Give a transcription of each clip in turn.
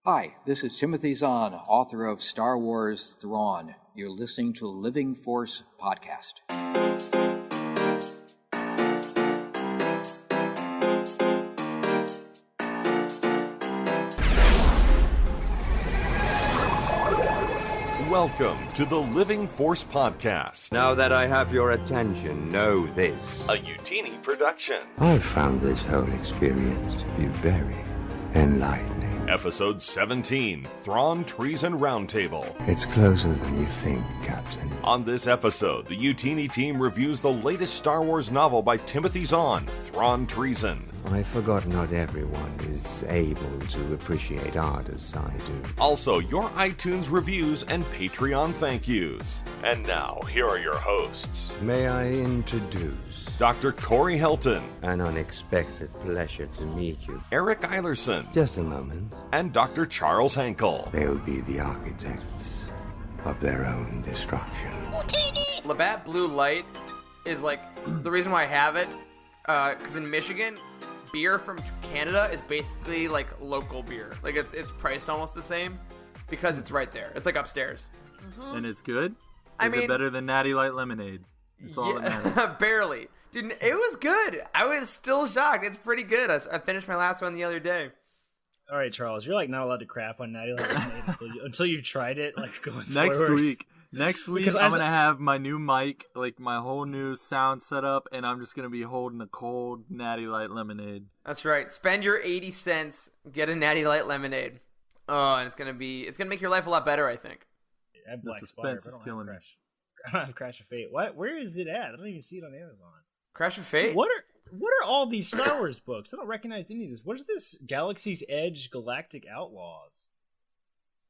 Hi, this is Timothy Zahn, author of Star Wars Thrawn. You're listening to the Living Force podcast. Welcome to the Living Force podcast. Now that I have your attention, know this. A Utini production. I've found this whole experience to be very enlightening. Episode 17, Thrawn, Treason, Roundtable. It's closer than you think, Captain. On this episode, the Utini team reviews the latest Star Wars novel by Timothy Zahn, Thrawn, Treason. I forgot not everyone is able to appreciate art as I do. Also, your iTunes reviews and Patreon thank yous. And now, here are your hosts. May I introduce Dr. Corey Helton. An unexpected pleasure to meet you. Eric Eilerson. Just a moment. And Dr. Charles Hankel. They'll be the architects of their own destruction. Labatt Blue Light is like the reason why I have it, because in Michigan, beer from Canada is basically like local beer. Like it's priced almost the same because it's right there. It's like upstairs. Mm-hmm. And it's good? I Is mean, it better than Natty Light Lemonade? It's all that matters. Barely. Dude, it was good. I was still shocked. It's pretty good. I finished my last one the other day. All right, Charles, you're like not allowed to crap on Natty Light Lemonade until you've tried it. Like going Next forward. week, I'm gonna have my new mic, like my whole new sound set up, and I'm just gonna be holding a cold Natty Light Lemonade. That's right. Spend your 80 cents, get a Natty Light Lemonade. Oh, and it's gonna make your life a lot better, I think. The suspense is killing me. I don't have Crash of Fate. What? Where is it at? I don't even see it on Amazon. Crash of Fate? What are all these Star Wars books? I don't recognize any of this. What is this? Galaxy's Edge Galactic Outlaws.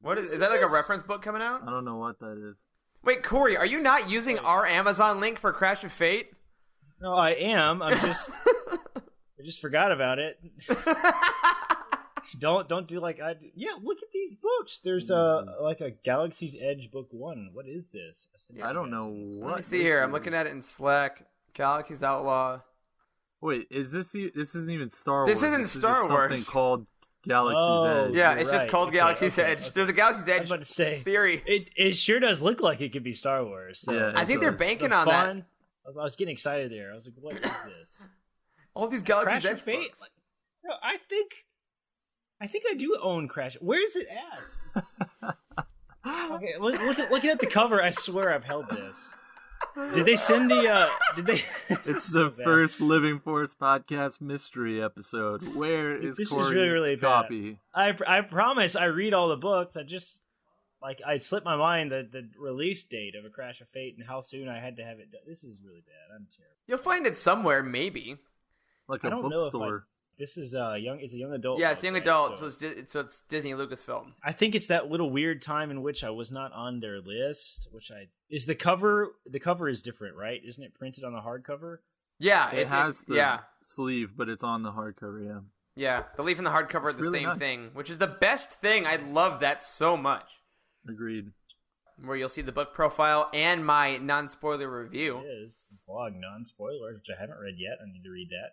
What is that like a reference book coming out? I don't know what that is. Wait, Corey, are you not using our Amazon link for Crash of Fate? No, I am. I just forgot about it. Don't do like I do. Yeah, look at these books. There's like a Galaxy's Edge book 1. What is this? I don't know what. Let me see here. I'm looking at it in Slack. Galaxy's Outlaw. Wait, is this isn't even Star Wars? This isn't Star Wars. Something called Galaxy's Edge. Yeah, it's just called Galaxy's Edge. Okay. There's a Galaxy's Edge I was about to say, series. It sure does look like it could be Star Wars. So. Yeah, I think they're banking on that. I was getting excited there. I was like, what is this? All these Galaxy's Crash Edge of Fate? books. Like, no, I think I do own Crash. Where is it at? Okay, looking at the cover, I swear I've held this. Did they send the? It's the first Living Force podcast mystery episode. Where is Corey's really copy? I promise I read all the books. I slipped my mind the release date of A Crash of Fate and how soon I had to have it done. This is really bad. I'm terrible. You'll find it somewhere, maybe. Like a bookstore. This is it's a young adult. Yeah, book, it's young right? adult, so it's Disney Lucasfilm. I think it's that little weird time in which I was not on their list. Is the cover is different, right? Isn't it printed on the hardcover? Yeah, it has the sleeve, but it's on the hardcover. Yeah. Yeah, the leaf and the hardcover are the really same nice. thing, which is the best thing. I love that so much. Agreed. Where you'll see the book profile and my non-spoiler review. It is blog non-spoilers, which I haven't read yet. I need to read that.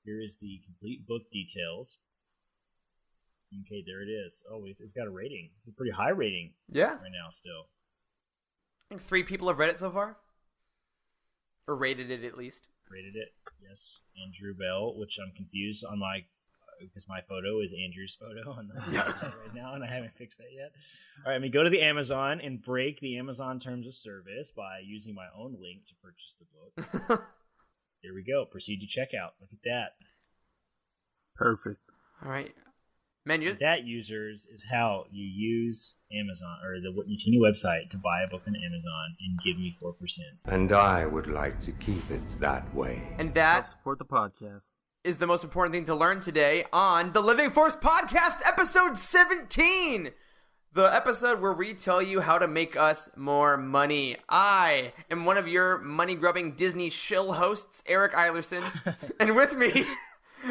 Here is the complete book details. Okay, there it is. Oh, it's got a rating. It's a pretty high rating. Yeah. Right now, still. I think 3 people have read it so far. Or rated it, at least. Rated it, yes. Andrew Bell, which I'm confused on because my photo is Andrew's photo on the website right now, and I haven't fixed that yet. All right, let me go to the Amazon and break the Amazon terms of service by using my own link to purchase the book. Here we go. Proceed to checkout. Look at that. Perfect. All right. Man, that, users, is how you use Amazon or the Utini website to buy a book on Amazon and give me 4%. And I would like to keep it that way. And that help support the podcast. Is the most important thing to learn today on the Living Force Podcast, episode 17. The episode where we tell you how to make us more money. I am one of your money-grubbing Disney shill hosts, Eric Eilerson. And with me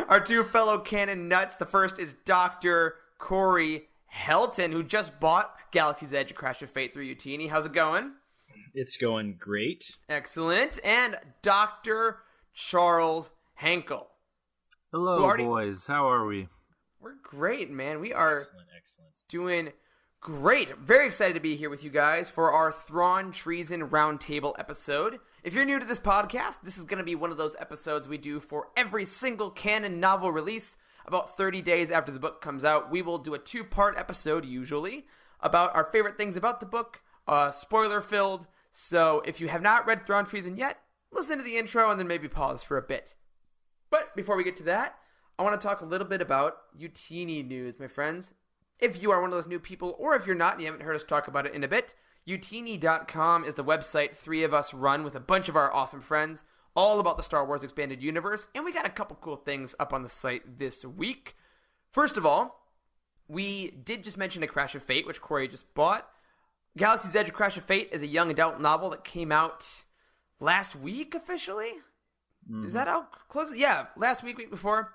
are 2 fellow canon nuts. The first is Dr. Corey Helton, who just bought Galaxy's Edge: Crash of Fate through Utini. How's it going? It's going great. Excellent. And Dr. Charles Hankel. Hello, boys. How are we? We're great, man. We are Excellent. doing great. Very excited to be here with you guys for our Thrawn Treason Roundtable episode. If you're new to this podcast, this is going to be one of those episodes we do for every single canon novel release. About 30 days after the book comes out, we will do a 2-part episode, usually, about our favorite things about the book, spoiler-filled. So if you have not read Thrawn Treason yet, listen to the intro and then maybe pause for a bit. But before we get to that, I want to talk a little bit about Utini news, my friends. If you are one of those new people, or if you're not and you haven't heard us talk about it in a bit, Utini.com is the website 3 of us run with a bunch of our awesome friends, all about the Star Wars Expanded Universe, and we got a couple cool things up on the site this week. First of all, we did just mention A Crash of Fate, which Corey just bought. Galaxy's Edge: A Crash of Fate is a young adult novel that came out last week officially. Is that how close? Yeah, last week before.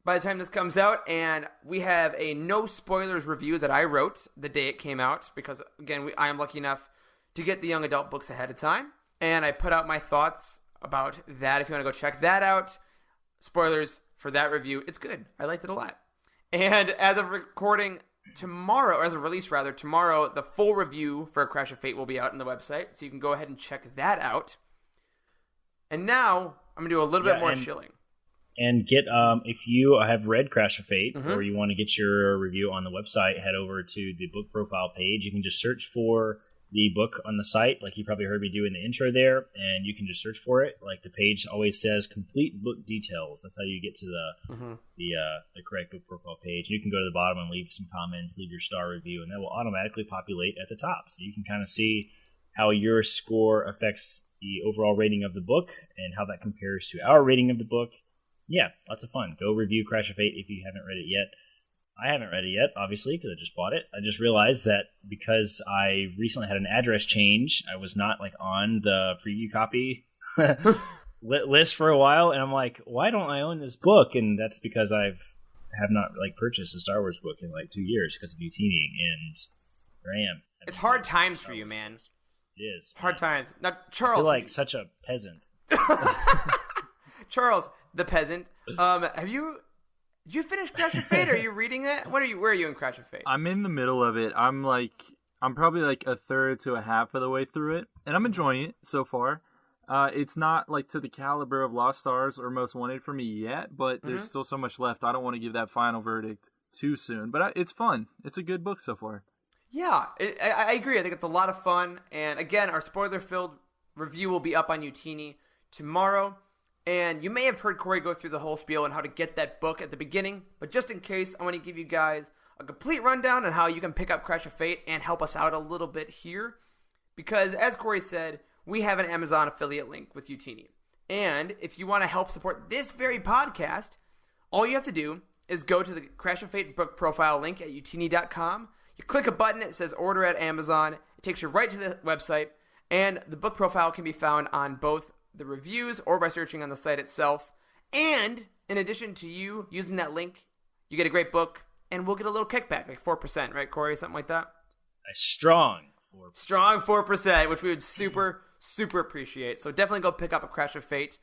By the time this comes out, and we have a no spoilers review that I wrote the day it came out, because again, I am lucky enough to get the young adult books ahead of time, and I put out my thoughts about that. If you want to go check that out, spoilers for that review, it's good. I liked it a lot. And as of recording tomorrow, or as of release rather, tomorrow, the full review for A Crash of Fate will be out on the website, so you can go ahead and check that out. And now I'm gonna do a little bit more shilling. And get if you have read Crash of Fate, or you want to get your review on the website, head over to the book profile page. You can just search for the book on the site, like you probably heard me do in the intro there, and you can just search for it. Like the page always says, complete book details. That's how you get to the correct book profile page. You can go to the bottom and leave some comments, leave your star review, and that will automatically populate at the top. So you can kind of see how your score affects the overall rating of the book and how that compares to our rating of the book. Yeah, lots of fun. Go review Crash of Fate if you haven't read it yet. I haven't read it yet, obviously, because I just bought it. I just realized that because I recently had an address change, I was not on the preview copy list for a while, and I'm like, why don't I own this book? And that's because I have not purchased a Star Wars book in 2 years because of Utini, and here I am. It's hard times for you, man. It is. Hard times. Now, Charles. I feel like such a peasant. Charles, the peasant. Did you finish Crash of Fate? Are you reading it? Where are you in Crash of Fate? I'm in the middle of it. I'm probably a third to a half of the way through it, and I'm enjoying it so far. It's not to the caliber of Lost Stars or Most Wanted for me yet, but there's still so much left. I don't want to give that final verdict too soon, but it's fun. It's a good book so far. Yeah, I agree. I think it's a lot of fun, and again, our spoiler-filled review will be up on Utini tomorrow. And you may have heard Corey go through the whole spiel on how to get that book at the beginning, but just in case, I want to give you guys a complete rundown on how you can pick up Crash of Fate and help us out a little bit here. Because as Corey said, we have an Amazon affiliate link with Utini. And if you want to help support this very podcast, all you have to do is go to the Crash of Fate book profile link at utini.com. You click a button, it says order at Amazon. It takes you right to the website, and the book profile can be found on both the reviews or by searching on the site itself. And in addition to you using that link, you get a great book, and we'll get a little kickback, 4%, right, Corey? Something like that? A strong 4%. Strong 4%, which we would super appreciate. So definitely go pick up A Crash of Fate.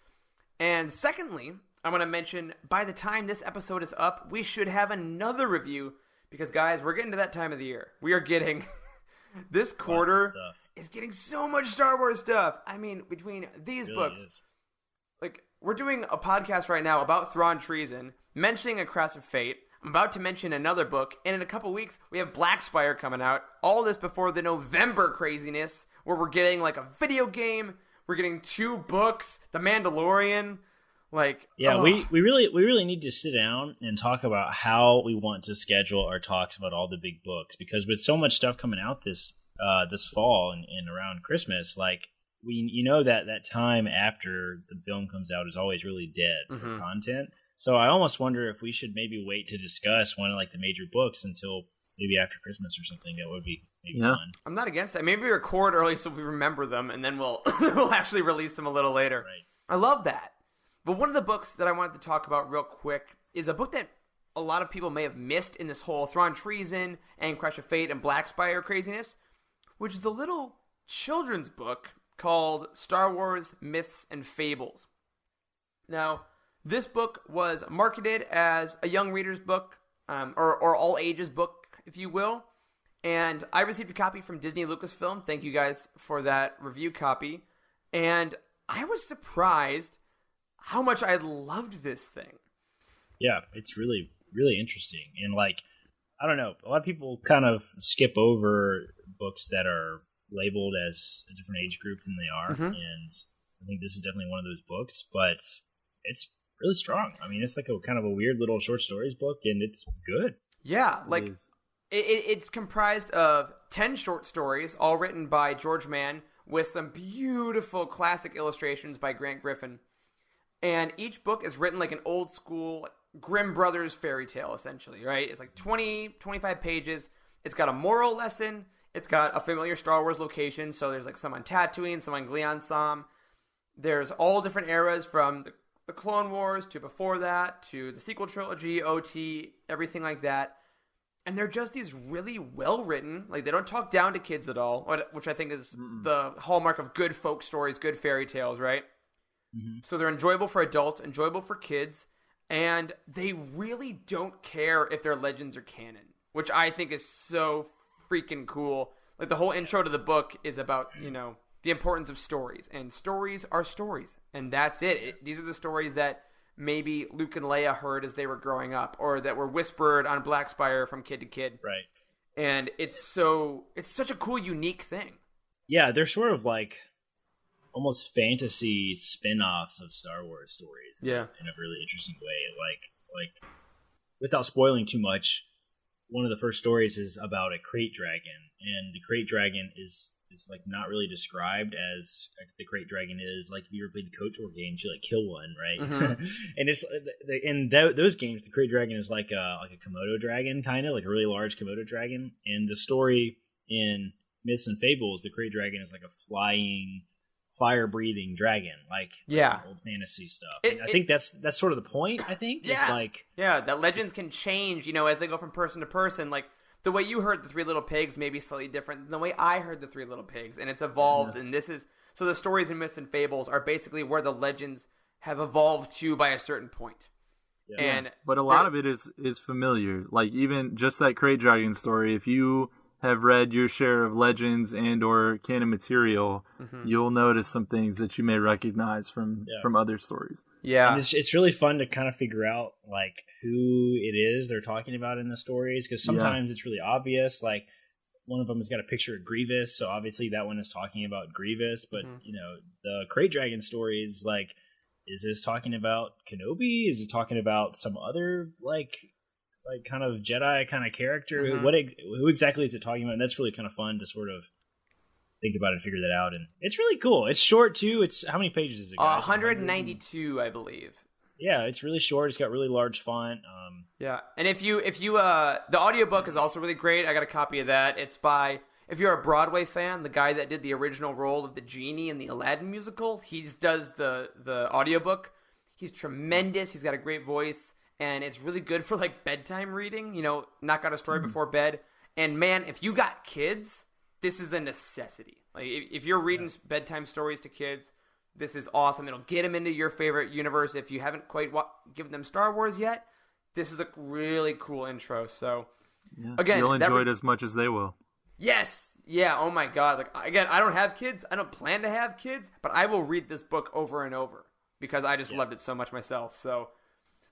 And secondly, I want to mention, by the time this episode is up, we should have another review, because guys, we're getting to that time of the year. We are getting this quarter is getting so much Star Wars stuff. I mean, between these books, we're doing a podcast right now about Thrawn Treason, mentioning A Crash of Fate. I'm about to mention another book, and in a couple weeks, we have Black Spire coming out. All this before the November craziness, where we're getting a video game, we're getting 2 books, The Mandalorian. We really need to sit down and talk about how we want to schedule our talks about all the big books, because with so much stuff coming out this fall and around Christmas, that time after the film comes out is always really dead for content. So I almost wonder if we should maybe wait to discuss one of the major books until maybe after Christmas or something. That would be fun. I'm not against that. Maybe record early so we remember them, and then we'll actually release them a little later. Right. I love that. But one of the books that I wanted to talk about real quick is a book that a lot of people may have missed in this whole Thrawn Treason and Crash of Fate and Black Spire craziness, which is a little children's book called Star Wars Myths and Fables. Now, this book was marketed as a young reader's book, or all ages book, if you will. And I received a copy from Disney Lucasfilm. Thank you guys for that review copy. And I was surprised how much I loved this thing. Yeah, it's really, really interesting. And like, I don't know, a lot of people kind of skip over books that are labeled as a different age group than they are. Mm-hmm. And I think this is definitely one of those books, but it's really strong. I mean, it's like a kind of a weird little short stories book, and it's good. Yeah, like it's comprised of 10 short stories, all written by George Mann, with some beautiful classic illustrations by Grant Griffin. And each book is written like an old school Grimm Brothers fairy tale, essentially, right? It's like 20, 25 pages. It's got a moral lesson. It's got a familiar Star Wars location. So there's like some on Tatooine, some on Gleon-Sam. There's all different eras from the Clone Wars to before that to the sequel trilogy, OT, everything like that. And they're just these really well-written, like they don't talk down to kids at all, which I think is the hallmark of good folk stories, good fairy tales, right? Mm-hmm. So they're enjoyable for adults, enjoyable for kids, and they really don't care if their legends are canon, which I think is so freaking cool. Like the whole intro to the book is about, the importance of stories, and stories are stories, and that's it. These are the stories that maybe Luke and Leia heard as they were growing up, or that were whispered on Blackspire from kid to kid. Right. And it's such a cool, unique thing. Yeah, they're sort of like almost fantasy spin-offs of Star Wars stories. In a really interesting way. Like without spoiling too much, one of the first stories is about a crate dragon, and the crate dragon is like not really described as like the crate dragon is. Like if you ever played KOTOR games, you like kill one, right? Mm-hmm. And it's in those games, the crate dragon is like a Komodo dragon, kind of like a really large Komodo dragon. And the story in Myths and Fables, the crate dragon is like a flying, fire-breathing dragon, like old fantasy stuff. I think that's sort of the point. I think it's like that legends can change, as they go from person to person. Like the way you heard the Three Little Pigs may be slightly different than the way I heard the Three Little Pigs, and it's evolved. And this is so the stories in Myths and Fables are basically where the legends have evolved to by a certain point. But a lot of it is familiar. Like even just that crate dragon story, if you have read your share of legends and or canon material, you'll notice some things that you may recognize from other stories. Yeah. And it's really fun to kind of figure out like who it is they're talking about in the stories, because sometimes it's really obvious. Like one of them has got a picture of Grievous, so obviously that one is talking about Grievous. But the Crate Dragon story is like, is this talking about Kenobi? Is it talking about some other like kind of Jedi kind of character? Who exactly is it talking about? And that's really kind of fun to sort of think about and figure that out. And it's really cool. It's short too. It's how many pages is it, guys? 192, I believe. Yeah, it's really short. It's got really large font. And if you the audiobook is also really great. I got a copy of that. It's by, if you're a Broadway fan, the guy that did the original role of the genie in the Aladdin musical, he does the audiobook. He's tremendous. He's got a great voice. And it's really good for like bedtime reading, knock out a story before bed. And man, if you got kids, this is a necessity. Like if you're reading bedtime stories to kids, this is awesome. It'll get them into your favorite universe. If you haven't quite given them Star Wars yet, this is a really cool intro. So again, you'll enjoy it as much as they will. Yes. Yeah. Oh my God. Like again, I don't have kids. I don't plan to have kids, but I will read this book over and over because I just loved it so much myself. So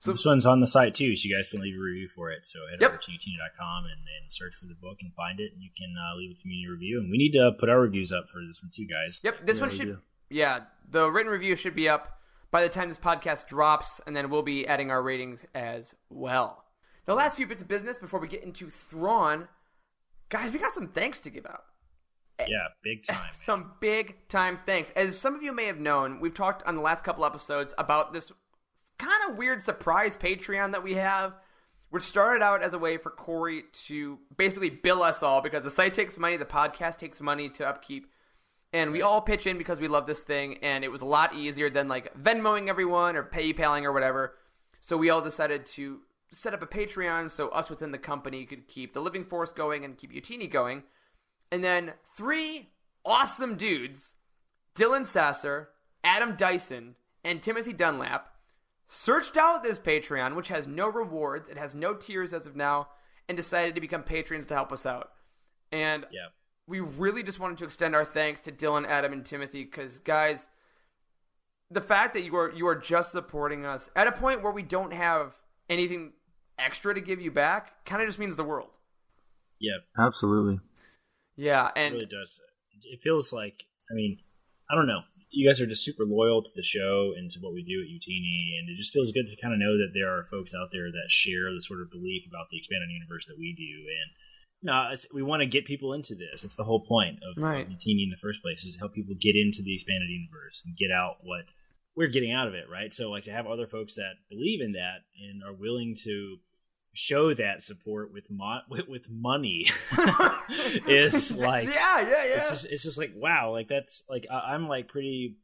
this one's on the site too, so you guys can leave a review for it. So head over to utini.com and search for the book and find it, and you can leave a community review. And we need to put our reviews up for this one too, guys. Yep, this one should. Yeah, the written review should be up by the time this podcast drops, and then we'll be adding our ratings as well. The last few bits of business before we get into Thrawn, guys, we got some thanks to give out. Yeah, big time. Some big time thanks. As some of you may have known, we've talked on the last couple episodes about this kind of weird surprise Patreon that we have, which started out as a way for Corey to basically bill us all, because the site takes money, the podcast takes money to upkeep, and we all pitch in because we love this thing, and it was a lot easier than like Venmoing everyone or PayPaling or whatever. So we all decided to set up a Patreon so us within the company could keep the Living Force going and keep Utini going. And then 3 awesome dudes, Dylan Sasser, Adam Dyson, and Timothy Dunlap, searched out this Patreon, which has no rewards, it has no tiers as of now, and decided to become patrons to help us out. And we really just wanted to extend our thanks to Dylan, Adam, and Timothy, because, guys, the fact that you are just supporting us at a point where we don't have anything extra to give you back kind of just means the world. Yeah. Absolutely. Yeah, It and really does. It feels like, I mean, I don't know. You guys are just super loyal to the show and to what we do at Utini, and it just feels good to kind of know that there are folks out there that share the sort of belief about the expanded universe that we do. And we want to get people into this. It's the whole point of Utini in the first place, is to help people get into the expanded universe and get out what we're getting out of it, right? So, like, to have other folks that believe in that and are willing to show that support with money is like it's just like, wow, like that's like I'm pretty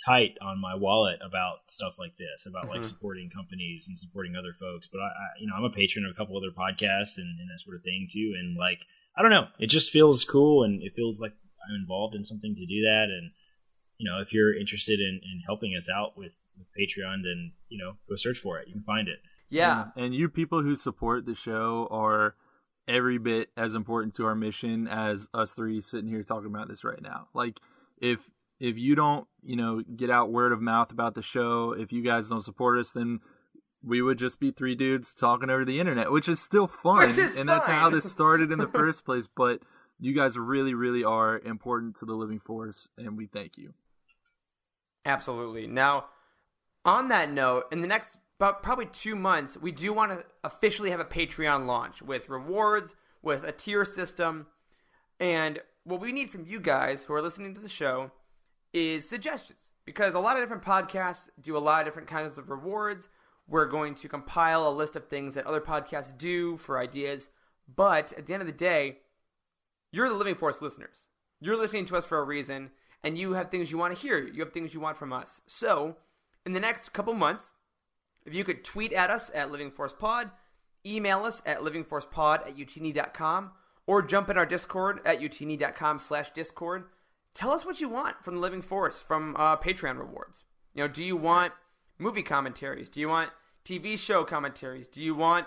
tight on my wallet about stuff like this, about like supporting companies and supporting other folks. But I'm a patron of a couple other podcasts and that sort of thing too, and like, I don't know, it just feels cool and it feels like I'm involved in something to do that. And if you're interested in helping us out with Patreon, then go search for it, you can find it. Yeah. And you people who support the show are every bit as important to our mission as us three sitting here talking about this right now. Like, if you don't, get out word of mouth about the show, if you guys don't support us, then we would just be three dudes talking over the internet, which is still fun. That's how this started in the first place. But you guys really, really are important to the Living Force, and we thank you. Absolutely. Now, on that note, in the next about probably 2 months, we do want to officially have a Patreon launch with rewards, with a tier system. And what we need from you guys who are listening to the show is suggestions, because a lot of different podcasts do a lot of different kinds of rewards. We're going to compile a list of things that other podcasts do for ideas. But at the end of the day, you're the Living Force listeners. You're listening to us for a reason, and you have things you want to hear. You have things you want from us. So in the next couple months, if you could tweet at us at Living Force Pod, email us at livingforcepod@utini.com, or jump in our Discord at utini.com/Discord. Tell us what you want from the Living Force, from Patreon rewards. Do you want movie commentaries? Do you want TV show commentaries? Do you want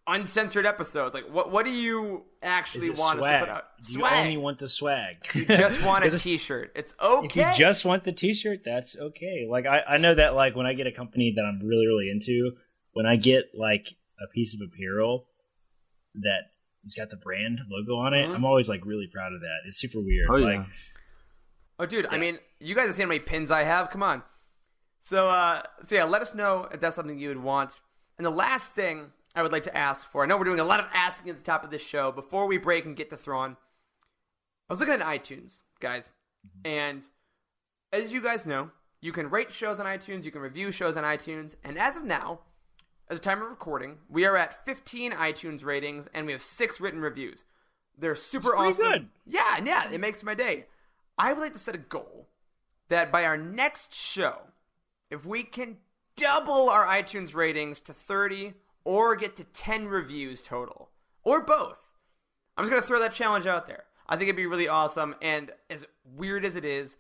uncensored episodes? Like, what do you actually want us to put out? Do you only want the swag? You just want a t-shirt. It's okay. If you just want the t-shirt, that's okay. Like, I know that, like, when I get a company that I'm really, really into, when I get, like, a piece of apparel that has got the brand logo on it, I'm always, like, really proud of that. It's super weird. Oh, like, yeah. Oh, dude, I mean, you guys have seen how many pins I have. Come on. So yeah, let us know if that's something you would want. And the last thing I would like to ask for, I know we're doing a lot of asking at the top of this show. Before we break and get to Thrawn, I was looking at iTunes, guys. And as you guys know, you can rate shows on iTunes, you can review shows on iTunes. And as of now, as a time of recording, we are at 15 iTunes ratings, and we have 6 written reviews. They're super awesome. Good. Yeah, it makes my day. I would like to set a goal that by our next show, if we can double our iTunes ratings to 30 or get to 10 reviews total, or both, I'm just going to throw that challenge out there. I think it'd be really awesome, and as weird as it is,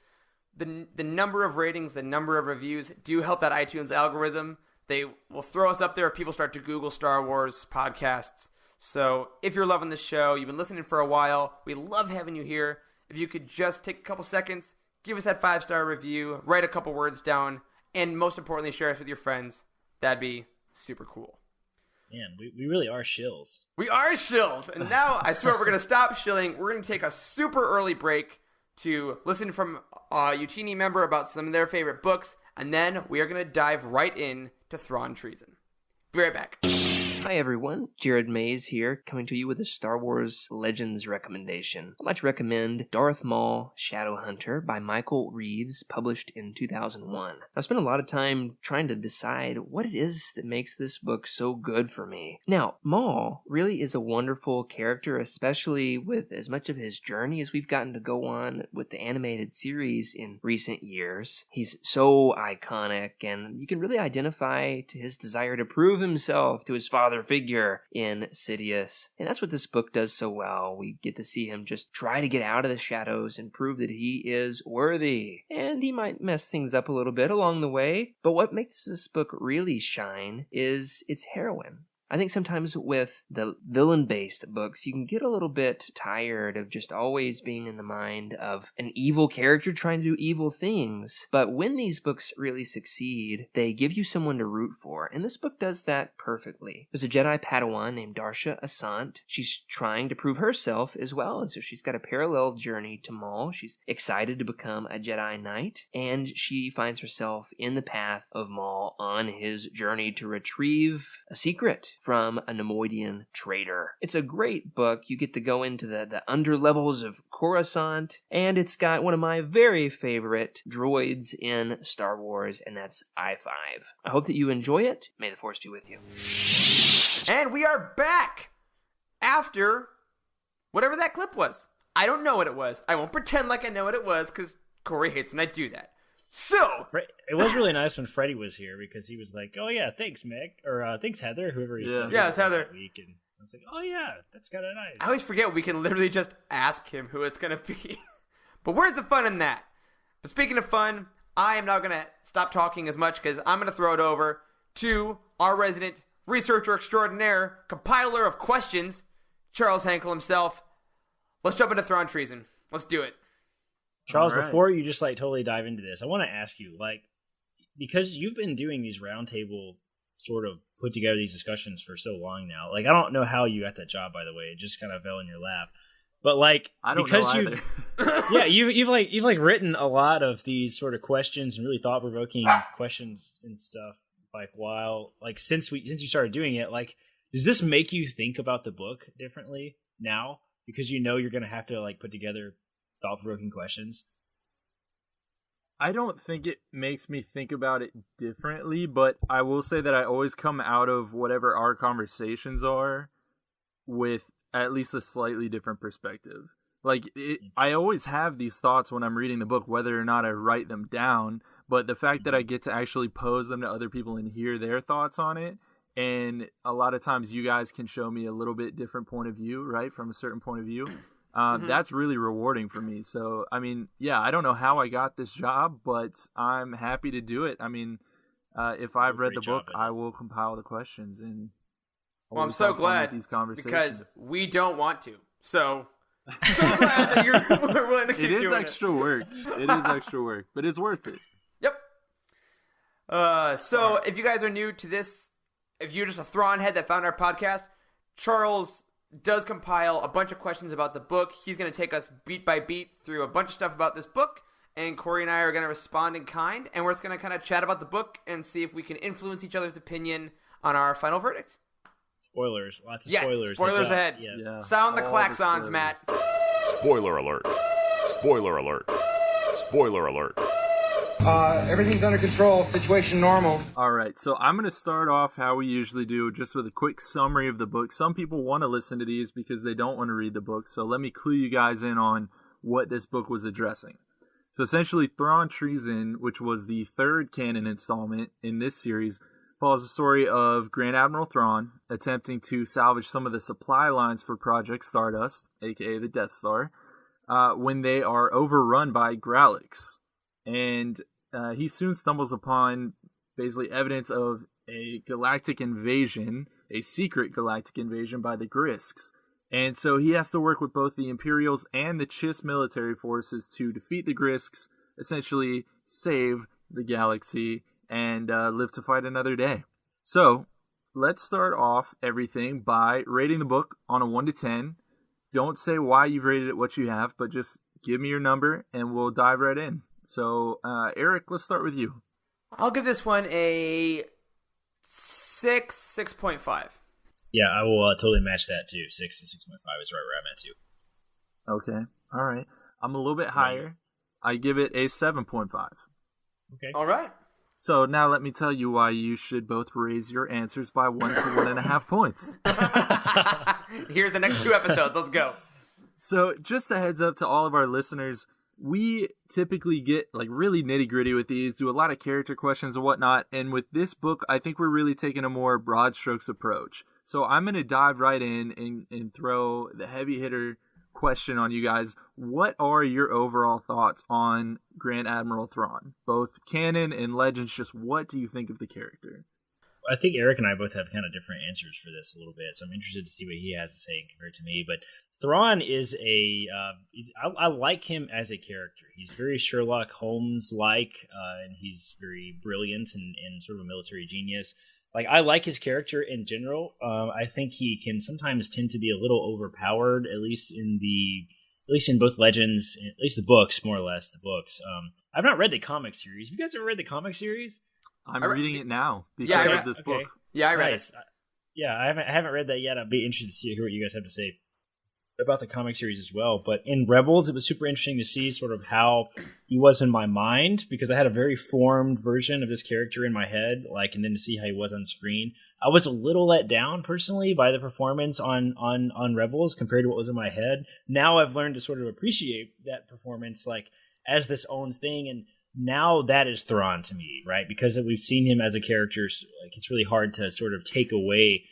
the number of ratings, the number of reviews do help that iTunes algorithm. They will throw us up there if people start to Google Star Wars podcasts. So if you're loving this show, you've been listening for a while, we love having you here. If you could just take a couple seconds, give us that 5-star review, write a couple words down, and most importantly, share us with your friends. That'd be super cool. Man, we really are shills. We are shills. And now, I swear, we're going to stop shilling. We're going to take a super early break to listen from a Utini member about some of their favorite books, and then we are going to dive right in to Thrawn Treason. Be right back. Hi everyone, Jared Mays here, coming to you with a Star Wars Legends recommendation. I'd like to recommend Darth Maul, Shadowhunter by Michael Reeves, published in 2001. I've spent a lot of time trying to decide what it is that makes this book so good for me. Now, Maul really is a wonderful character, especially with as much of his journey as we've gotten to go on with the animated series in recent years. He's so iconic, and you can really identify to his desire to prove himself to his father father figure in Sidious. And that's what this book does so well. We get to see him just try to get out of the shadows and prove that he is worthy. And he might mess things up a little bit along the way, but what makes this book really shine is its heroine. I think sometimes with the villain-based books, you can get a little bit tired of just always being in the mind of an evil character trying to do evil things. But when these books really succeed, they give you someone to root for, and this book does that perfectly. There's a Jedi Padawan named Darsha Asant. She's trying to prove herself as well, and so she's got a parallel journey to Maul. She's excited to become a Jedi Knight, and she finds herself in the path of Maul on his journey to retrieve a secret from a Nemoidian traitor. It's a great book. You get to go into the underlevels of Coruscant, and it's got one of my very favorite droids in Star Wars, and that's I-5. I hope that you enjoy it. May the Force be with you. And we are back after whatever that clip was. I don't know what it was. I won't pretend like I know what it was, because Corey hates when I do that. So it was really nice when Freddie was here because he was like, "Oh yeah, thanks, Meg," or "Thanks, Heather," whoever he said. Yeah, it's Heather. Week, and I was like, "Oh yeah, that's kind of nice." I always forget we can literally just ask him who it's gonna be. But where's the fun in that? But speaking of fun, I am now gonna stop talking as much because I'm gonna throw it over to our resident researcher extraordinaire, compiler of questions, Charles Hankel himself. Let's jump into Thrawn Treason. Let's do it. Charles, right. before you just totally dive into this, I want to ask you, because you've been doing these roundtable sort of put together these discussions for so long now. I don't know how you got that job, by the way. It just kind of fell in your lap. But I don't because know either. yeah, you've written a lot of these sort of questions and really thought provoking questions and stuff. Since you started doing it, does this make you think about the book differently now? Because you're going to have to put together thought-provoking questions? I don't think it makes me think about it differently, but I will say that I always come out of whatever our conversations are with at least a slightly different perspective. I always have these thoughts when I'm reading the book, whether or not I write them down, but the fact that I get to actually pose them to other people and hear their thoughts on it, and a lot of times you guys can show me a little bit different point of view, right, from a certain point of view. That's really rewarding for me. So, I don't know how I got this job, but I'm happy to do it. If I've read the book, I will compile the questions. And I'm so glad these conversations because we don't want to. So, I'm so glad that we're willing to keep doing it. It is extra work. It is extra work, but it's worth it. Yep. So, if you guys are new to this, if you're just a Thrawn head that found our podcast, Charles does compile a bunch of questions about the book. He's going to take us beat by beat through a bunch of stuff about this book, and Corey and I are going to respond in kind, and we're just going to kind of chat about the book and see if we can influence each other's opinion on our final verdict. Spoilers. Lots of yes, spoilers. Spoilers ahead. Yeah. Sound the All klaxons, the Matt. Spoiler alert. Spoiler alert. Spoiler alert. Everything's under control. Situation normal. All right, so I'm going to start off how we usually do, just with a quick summary of the book. Some people want to listen to these because they don't want to read the book, so let me clue you guys in on what this book was addressing. So essentially, Thrawn Treason, which was the third canon installment in this series, follows the story of Grand Admiral Thrawn attempting to salvage some of the supply lines for Project Stardust, aka the Death Star, when they are overrun by Growlix. And he soon stumbles upon basically evidence of a galactic invasion, a secret galactic invasion by the Grisks. And so he has to work with both the Imperials and the Chiss military forces to defeat the Grisks, essentially save the galaxy, and live to fight another day. So let's start off everything by rating the book on a 1 to 10. Don't say why you've rated it what you have, but just give me your number and we'll dive right in. So, Eric, let's start with you. I'll give this one a 6.5. Yeah, I will totally match that too. 6 to 6.5 is right where I'm at too. Okay, all right. I'm a little bit higher. I give it a 7.5. Okay. All right. So now let me tell you why you should both raise your answers by 1 to 1.5 points. Here's the next 2 episodes. Let's go. So just a heads up to all of our listeners, we typically get really nitty gritty with these, do a lot of character questions and whatnot. And with this book, I think we're really taking a more broad strokes approach. So I'm going to dive right in and throw the heavy hitter question on you guys. What are your overall thoughts on Grand Admiral Thrawn? Both canon and Legends, just what do you think of the character? I think Eric and I both have kind of different answers for this a little bit, so I'm interested to see what he has to say compared to me. But Thrawn is I like him as a character. He's very Sherlock Holmes-like, and he's very brilliant and sort of a military genius. Like, I like his character in general. I think he can sometimes tend to be a little overpowered, at least in both Legends, at least the books, more or less the books. I've not read the comic series. Have you guys ever read the comic series? I'm reading it now because of this book. Yeah, I read it. Yeah, I haven't read that yet. I'd be interested to hear what you guys have to say about the comic series as well. But in Rebels, it was super interesting to see sort of how he was in my mind, because I had a very formed version of this character in my head, and then to see how he was on screen. I was a little let down personally by the performance on Rebels compared to what was in my head. Now I've learned to sort of appreciate that performance as this own thing, and now that is Thrawn to me, right? Because we've seen him as a character, it's really hard to sort of take away,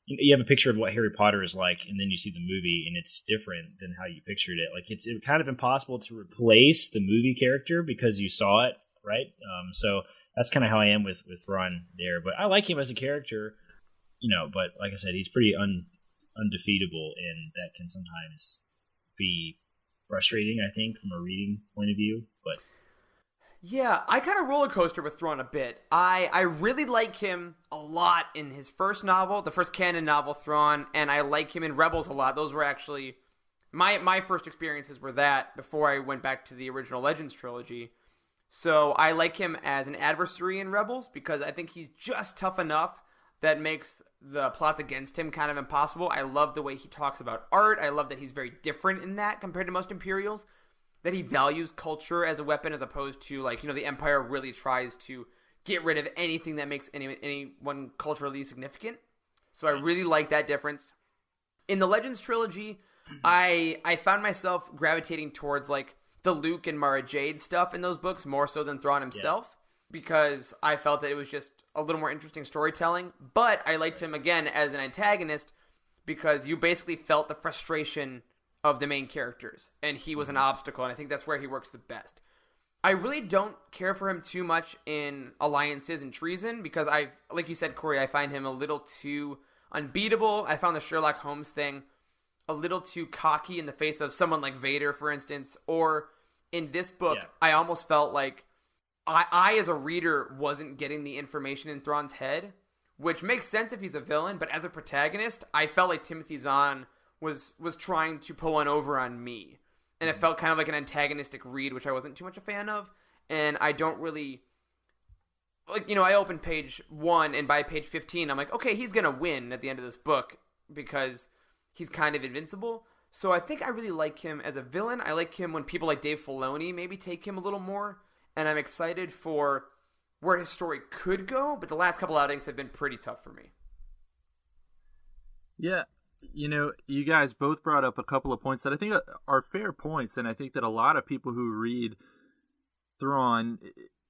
you have a picture of what Harry Potter is like, and then you see the movie, and it's different than how you pictured it. It's kind of impossible to replace the movie character because you saw it, right? So that's kind of how I am with Thrawn there. But I like him as a character, but like I said, he's pretty undefeatable, and that can sometimes be frustrating, I think, from a reading point of view. But yeah, I kind of roller coaster with Thrawn a bit. I really like him a lot in his first novel, the first canon novel, Thrawn, and I like him in Rebels a lot. Those were actually my first experiences were that before I went back to the original Legends trilogy. So I like him as an adversary in Rebels because I think he's just tough enough that makes the plots against him kind of impossible. I love the way he talks about art. I love that he's very different in that compared to most Imperials. That he values culture as a weapon as opposed to, the Empire really tries to get rid of anything that makes anyone culturally significant. So I really like that difference. In the Legends trilogy, I found myself gravitating towards, the Luke and Mara Jade stuff in those books more so than Thrawn himself, because I felt that it was just a little more interesting storytelling. But I liked him, again, as an antagonist because you basically felt the frustration of the main characters, and he was an obstacle, and I think that's where he works the best. I really don't care for him too much in Alliances and Treason, because like you said, Corey, I find him a little too unbeatable. I found the Sherlock Holmes thing a little too cocky in the face of someone like Vader, for instance, or in this book, I almost felt like I as a reader wasn't getting the information in Thrawn's head, which makes sense if he's a villain, but as a protagonist, I felt like Timothy Zahn was trying to pull one over on me. And it felt kind of like an antagonistic read, which I wasn't too much a fan of. And I don't really... I opened page 1, and by page 15, I'm like, okay, he's going to win at the end of this book because he's kind of invincible. So I think I really like him as a villain. I like him when people like Dave Filoni maybe take him a little more. And I'm excited for where his story could go, but the last couple outings have been pretty tough for me. Yeah. You guys both brought up a couple of points that I think are fair points, and I think that a lot of people who read Thrawn,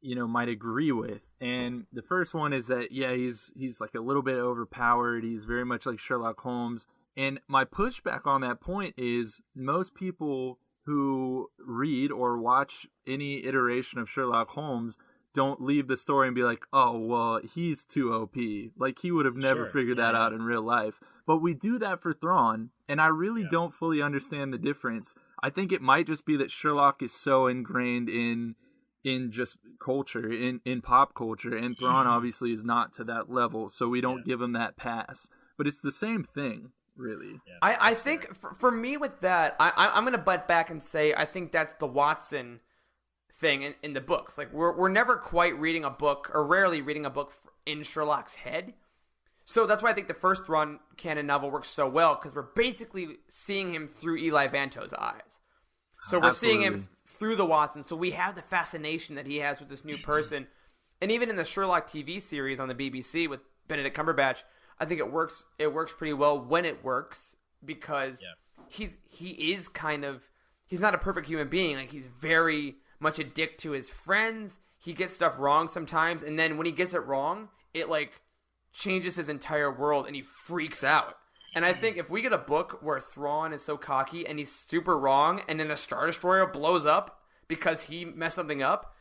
might agree with. And the first one is that, he's like a little bit overpowered. He's very much like Sherlock Holmes. And my pushback on that point is most people who read or watch any iteration of Sherlock Holmes don't leave the story and be like, oh, well, he's too OP. He would have never figured that out in real life. But we do that for Thrawn, and I really don't fully understand the difference. I think it might just be that Sherlock is so ingrained in just culture, in pop culture, and Thrawn obviously is not to that level, so we don't give him that pass. But it's the same thing, really. Yeah, I think for me with that, I'm going to butt back and say I think that's the Watson thing in the books. We're never quite reading a book, or rarely reading a book in Sherlock's head. So that's why I think the first Thrawn canon novel works so well, because we're basically seeing him through Eli Vanto's eyes. So we're seeing him through the Watson. So we have the fascination that he has with this new person. And even in the Sherlock TV series on the BBC with Benedict Cumberbatch, I think it works pretty well when it works, because he is he's not a perfect human being. He's very much a dick to his friends. He gets stuff wrong sometimes, and then when he gets it wrong, it changes his entire world and he freaks out. And I think if we get a book where Thrawn is so cocky and he's super wrong, and then the Star Destroyer blows up because he messed something up,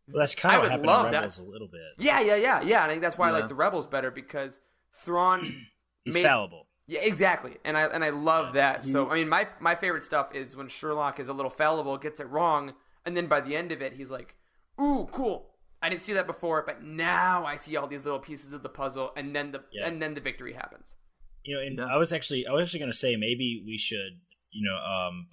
well, that's kind of what happened in Rebels that. a little bit. Yeah. And I think that's why I like the Rebels better, because Thrawn he's fallible. Yeah, exactly. And I love that. So I mean, my favorite stuff is when Sherlock is a little fallible, gets it wrong, and then by the end of it, he's like, "Ooh, cool. I didn't see that before, but now I see all these little pieces of the puzzle," and then the victory happens. And I was actually going to say maybe we should,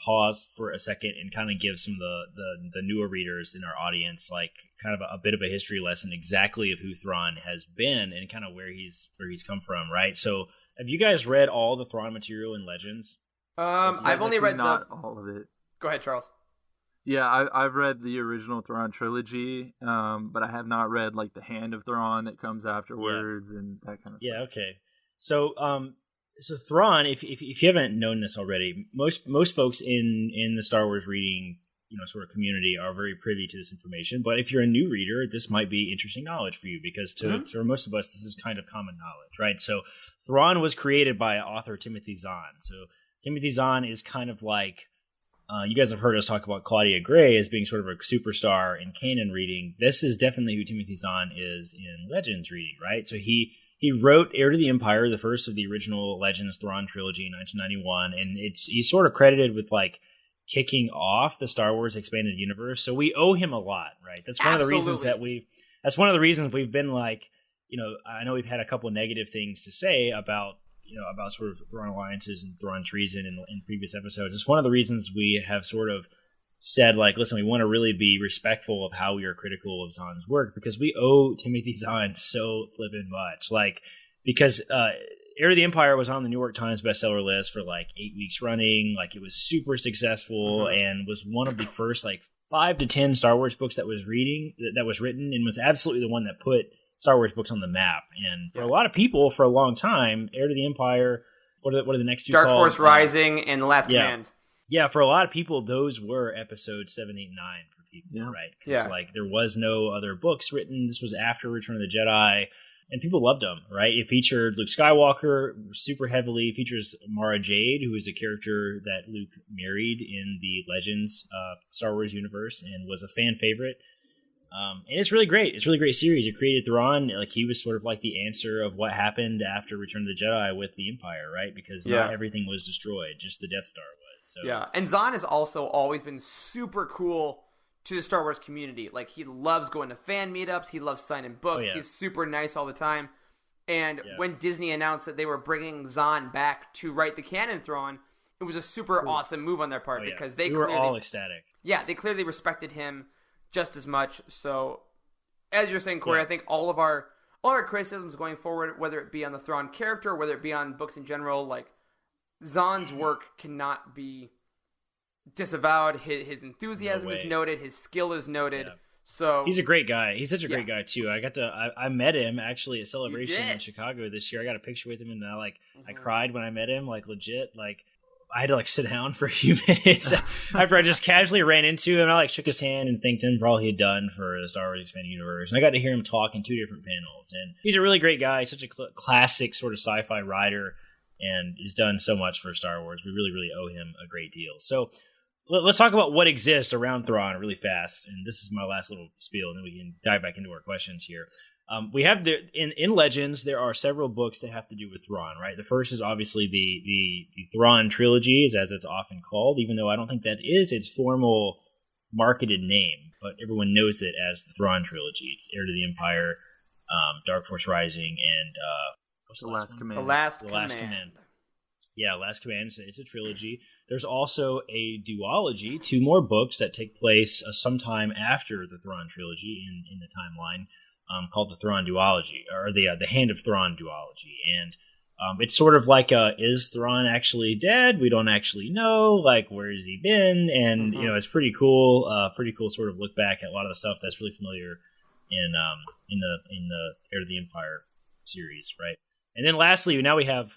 pause for a second and kind of give some of the newer readers in our audience like kind of a bit of a history lesson exactly of who Thrawn has been and kind of where he's come from, right? So, have you guys read all the Thrawn material in Legends? I've only read not all of it. Go ahead, Charles. Yeah, I've read the original Thrawn trilogy, but I have not read like the Hand of Thrawn that comes afterwards and that kind of stuff. Yeah, okay. So, so Thrawn, if you haven't known this already, most folks in the Star Wars reading, sort of community are very privy to this information. But if you're a new reader, this might be interesting knowledge for you because to most of us, this is kind of common knowledge, right? So, Thrawn was created by author Timothy Zahn. So, Timothy Zahn is kind of like you guys have heard us talk about Claudia Gray as being sort of a superstar in canon reading. This is definitely who Timothy Zahn is in Legends reading, right? So he wrote Heir to the Empire, the first of the original Legends Thrawn trilogy in 1991, and he's sort of credited with like kicking off the Star Wars expanded universe. So we owe him a lot, right? That's one of the reasons that's one of the reasons we've been like, I know we've had a couple negative things to say about sort of Thrawn alliances and Thrawn treason in previous episodes. It's one of the reasons we have sort of said, like, listen, we want to really be respectful of how we are critical of Zahn's work because we owe Timothy Zahn so flippin' much. Like, because Heir to the Empire was on the New York Times bestseller list for like 8 weeks running. Like, it was super successful and was one of the first like 5 to 10 Star Wars books that was written, and was absolutely the one that put Star Wars books on the map. And for a lot of people, for a long time, Heir to the Empire, what are the next two Dark called? Force Rising and The Last Command. Yeah, for a lot of people, those were episodes 7, 8, 9 for people, right? Because like there was no other books written. This was after Return of the Jedi, and people loved them, right? It featured Luke Skywalker super heavily. It features Mara Jade, who is a character that Luke married in the Legends Star Wars universe and was a fan favorite. And it's really great. It's a really great series. It created Thrawn. Like, he was sort of like the answer of what happened after Return of the Jedi with the Empire, right? Because not everything was destroyed, just the Death Star was. So. Yeah, and Zahn has also always been super cool to the Star Wars community. Like, he loves going to fan meetups. He loves signing books. Oh, yeah. He's super nice all the time. And when Disney announced that they were bringing Zahn back to write the canon Thrawn, it was a super awesome move on their part because we were all ecstatic. Yeah, they clearly respected him just as much. So, as you're saying, Corey, I think all our criticisms going forward, whether it be on the Thrawn character, whether it be on books in general, like, Zahn's work cannot be disavowed. His enthusiasm is noted. His skill is noted. Yeah. So he's a great guy. He's such a great guy too. I met him actually at Celebration in Chicago this year. I got a picture with him, and I cried when I met him. Like, legit. Like, I had to like sit down for a few minutes after I just casually ran into him. I like shook his hand and thanked him for all he had done for the Star Wars Expanded Universe. And I got to hear him talk in 2 different panels. And he's a really great guy. He's such a classic sort of sci-fi writer, and he's done so much for Star Wars. We really, really owe him a great deal. So let's talk about what exists around Thrawn really fast. And this is my last little spiel, and then we can dive back into our questions here. We have in Legends, there are several books that have to do with Thrawn, right? The first is obviously the Thrawn trilogy, as it's often called, even though I don't think that is its formal marketed name, but everyone knows it as the Thrawn trilogy. It's Heir to the Empire, Dark Force Rising, and what's the last Command? The Last Command. Yeah, Last Command. It's a trilogy. There's also a duology, 2 more books that take place sometime after the Thrawn trilogy in the timeline. Called the Thrawn duology, or the Hand of Thrawn duology, and it's sort of like is Thrawn actually dead? We don't actually know. Like, where has he been? And it's pretty cool. Sort of look back at a lot of the stuff that's really familiar in the Heir to the Empire series, right? And then lastly, now we have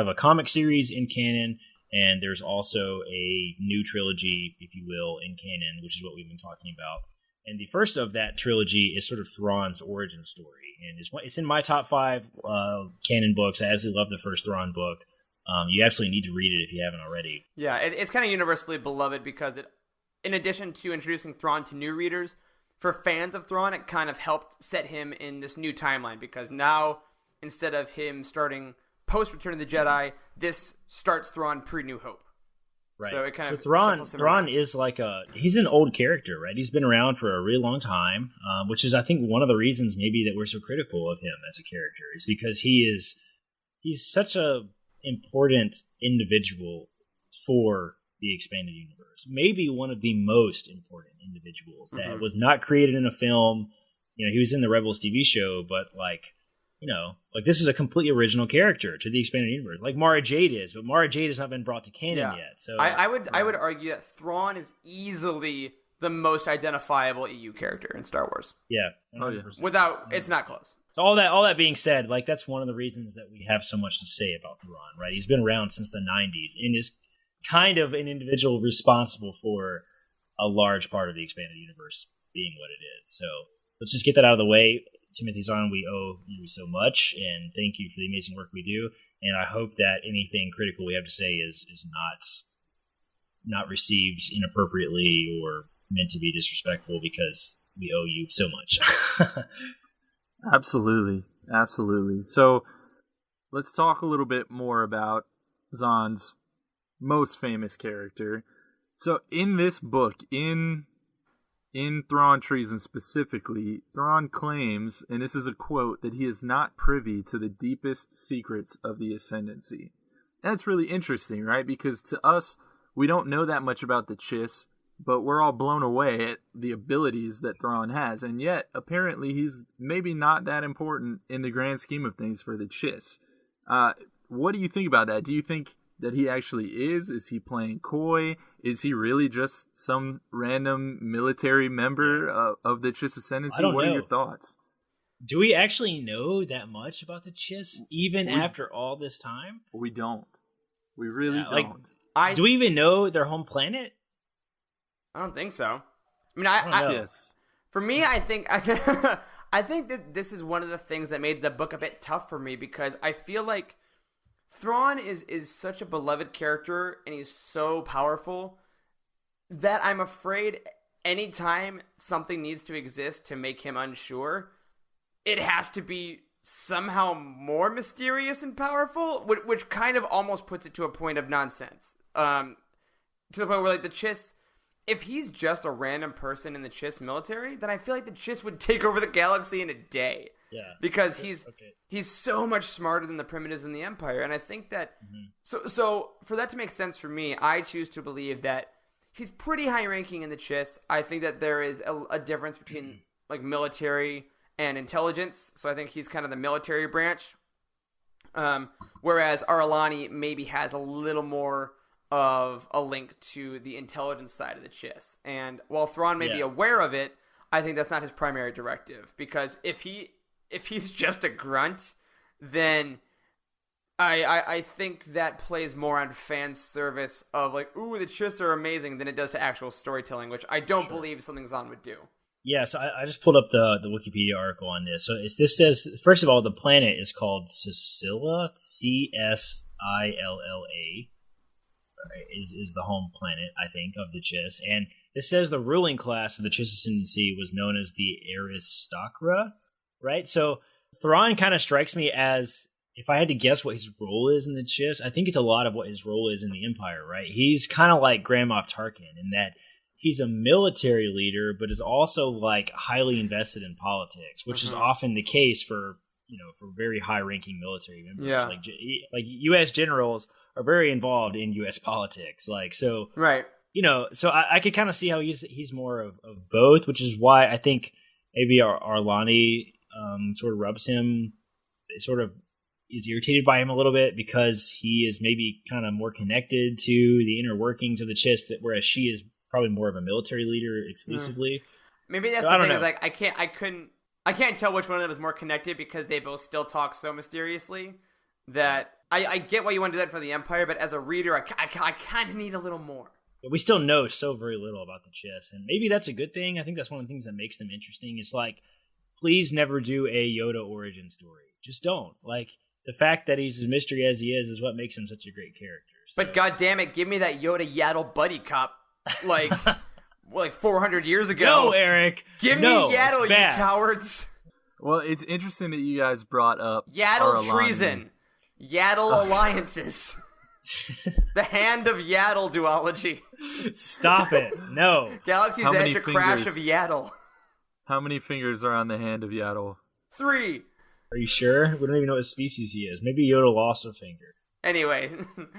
a comic series in canon, and there's also a new trilogy, if you will, in canon, which is what we've been talking about. And the first of that trilogy is sort of Thrawn's origin story, and it's in my top 5 canon books. I absolutely love the first Thrawn book. You absolutely need to read it if you haven't already. Yeah, it's kind of universally beloved because it, in addition to introducing Thrawn to new readers, for fans of Thrawn, it kind of helped set him in this new timeline, because now, instead of him starting post Return of the Jedi, this starts Thrawn pre-New Hope. Right. So it kind of Thrawn is he's an old character, right? He's been around for a really long time, which is, I think, one of the reasons maybe that we're so critical of him as a character, is because he's such a important individual for the expanded universe. Maybe one of the most important individuals that was not created in a film. You know, he was in the Rebels TV show, but this is a completely original character to the expanded universe, like Mara Jade is, but Mara Jade has not been brought to canon yet. So I would argue that Thrawn is easily the most identifiable EU character in Star Wars. Yeah, 100%. Without, it's not close. So all that being said, like, that's one of the reasons that we have so much to say about Thrawn, right? He's been around since the 90s and is kind of an individual responsible for a large part of the expanded universe being what it is. So let's just get that out of the way. Timothy Zahn, we owe you so much, and thank you for the amazing work we do. And I hope that anything critical we have to say is not received inappropriately or meant to be disrespectful, because we owe you so much. Absolutely. So let's talk a little bit more about Zahn's most famous character. So in this book, in Thrawn Treason specifically, Thrawn claims, and this is a quote, that he is not privy to the deepest secrets of the Ascendancy. That's really interesting, right? Because to us, we don't know that much about the Chiss, but we're all blown away at the abilities that Thrawn has, and yet apparently he's maybe not that important in the grand scheme of things for the Chiss. What do you think about that? Do you think that he actually is? Is he playing coy? Is he really just some random military member of the Chiss Ascendancy? What are your thoughts? Do we actually know that much about the Chiss, even after all this time? We don't. We really don't. Do we even know their home planet? I don't think so. I mean, for me, I think I think that this is one of the things that made the book a bit tough for me, because I feel like Thrawn is such a beloved character, and he's so powerful that I'm afraid anytime something needs to exist to make him unsure, it has to be somehow more mysterious and powerful, which kind of almost puts it to a point of nonsense. To the point where, like, the Chiss, if he's just a random person in the Chiss military, then I feel like the Chiss would take over the galaxy in a day. Yeah. Because he's so much smarter than the Primitives in the Empire. And I think that, so for that to make sense for me, I choose to believe that he's pretty high ranking in the Chiss. I think that there is a difference between like military and intelligence. So I think he's kind of the military branch. Whereas Ar'alani maybe has a little more of a link to the intelligence side of the Chiss. And while Thrawn may be aware of it, I think that's not his primary directive. Because if he's just a grunt, then I think that plays more on fan service of like, ooh, the Chiss are amazing, than it does to actual storytelling, which I don't believe something Zahn would do. Yeah, so I just pulled up the Wikipedia article on this. So this says, first of all, the planet is called Scylla, Cilla, is the home planet, I think, of the Chiss. And this says the ruling class of the Chiss Ascendancy was known as the Aristocra, right? So Thrawn kind of strikes me as, if I had to guess what his role is in the Chiss, I think it's a lot of what his role is in the Empire, right? He's kind of like Grand Moff Tarkin in that he's a military leader, but is also like highly invested in politics, which is often the case for very high-ranking military members. Yeah. Like U.S. generals are very involved in U.S. politics. Like, so, right. So I could kind of see how he's more of both, which is why I think maybe Ar'alani sort of rubs him, sort of is irritated by him a little bit, because he is maybe kind of more connected to the inner workings of the Chiss, whereas she is probably more of a military leader exclusively. Maybe that's the thing, is like I can't tell which one of them is more connected, because they both still talk so mysteriously that I get why you want to do that for the Empire, but as a reader, I kind of need a little more. But we still know so very little about the Chiss, and maybe that's a good thing. I think that's one of the things that makes them interesting. It's like, please never do a Yoda origin story. Just don't. Like, the fact that he's as mystery as he is what makes him such a great character. So. But goddammit, give me that Yoda Yaddle buddy cop, like 400 years ago. No, Eric. Give me Yaddle, you cowards. Well, it's interesting that you guys brought up Yaddle Treason, Yaddle alliances, the Hand of Yaddle duology. Stop it! No. Galaxy's Edge, a crash of Yaddle. How many fingers are on the Hand of Yaddle? 3. Are you sure? We don't even know what species he is. Maybe Yoda lost a finger. Anyway,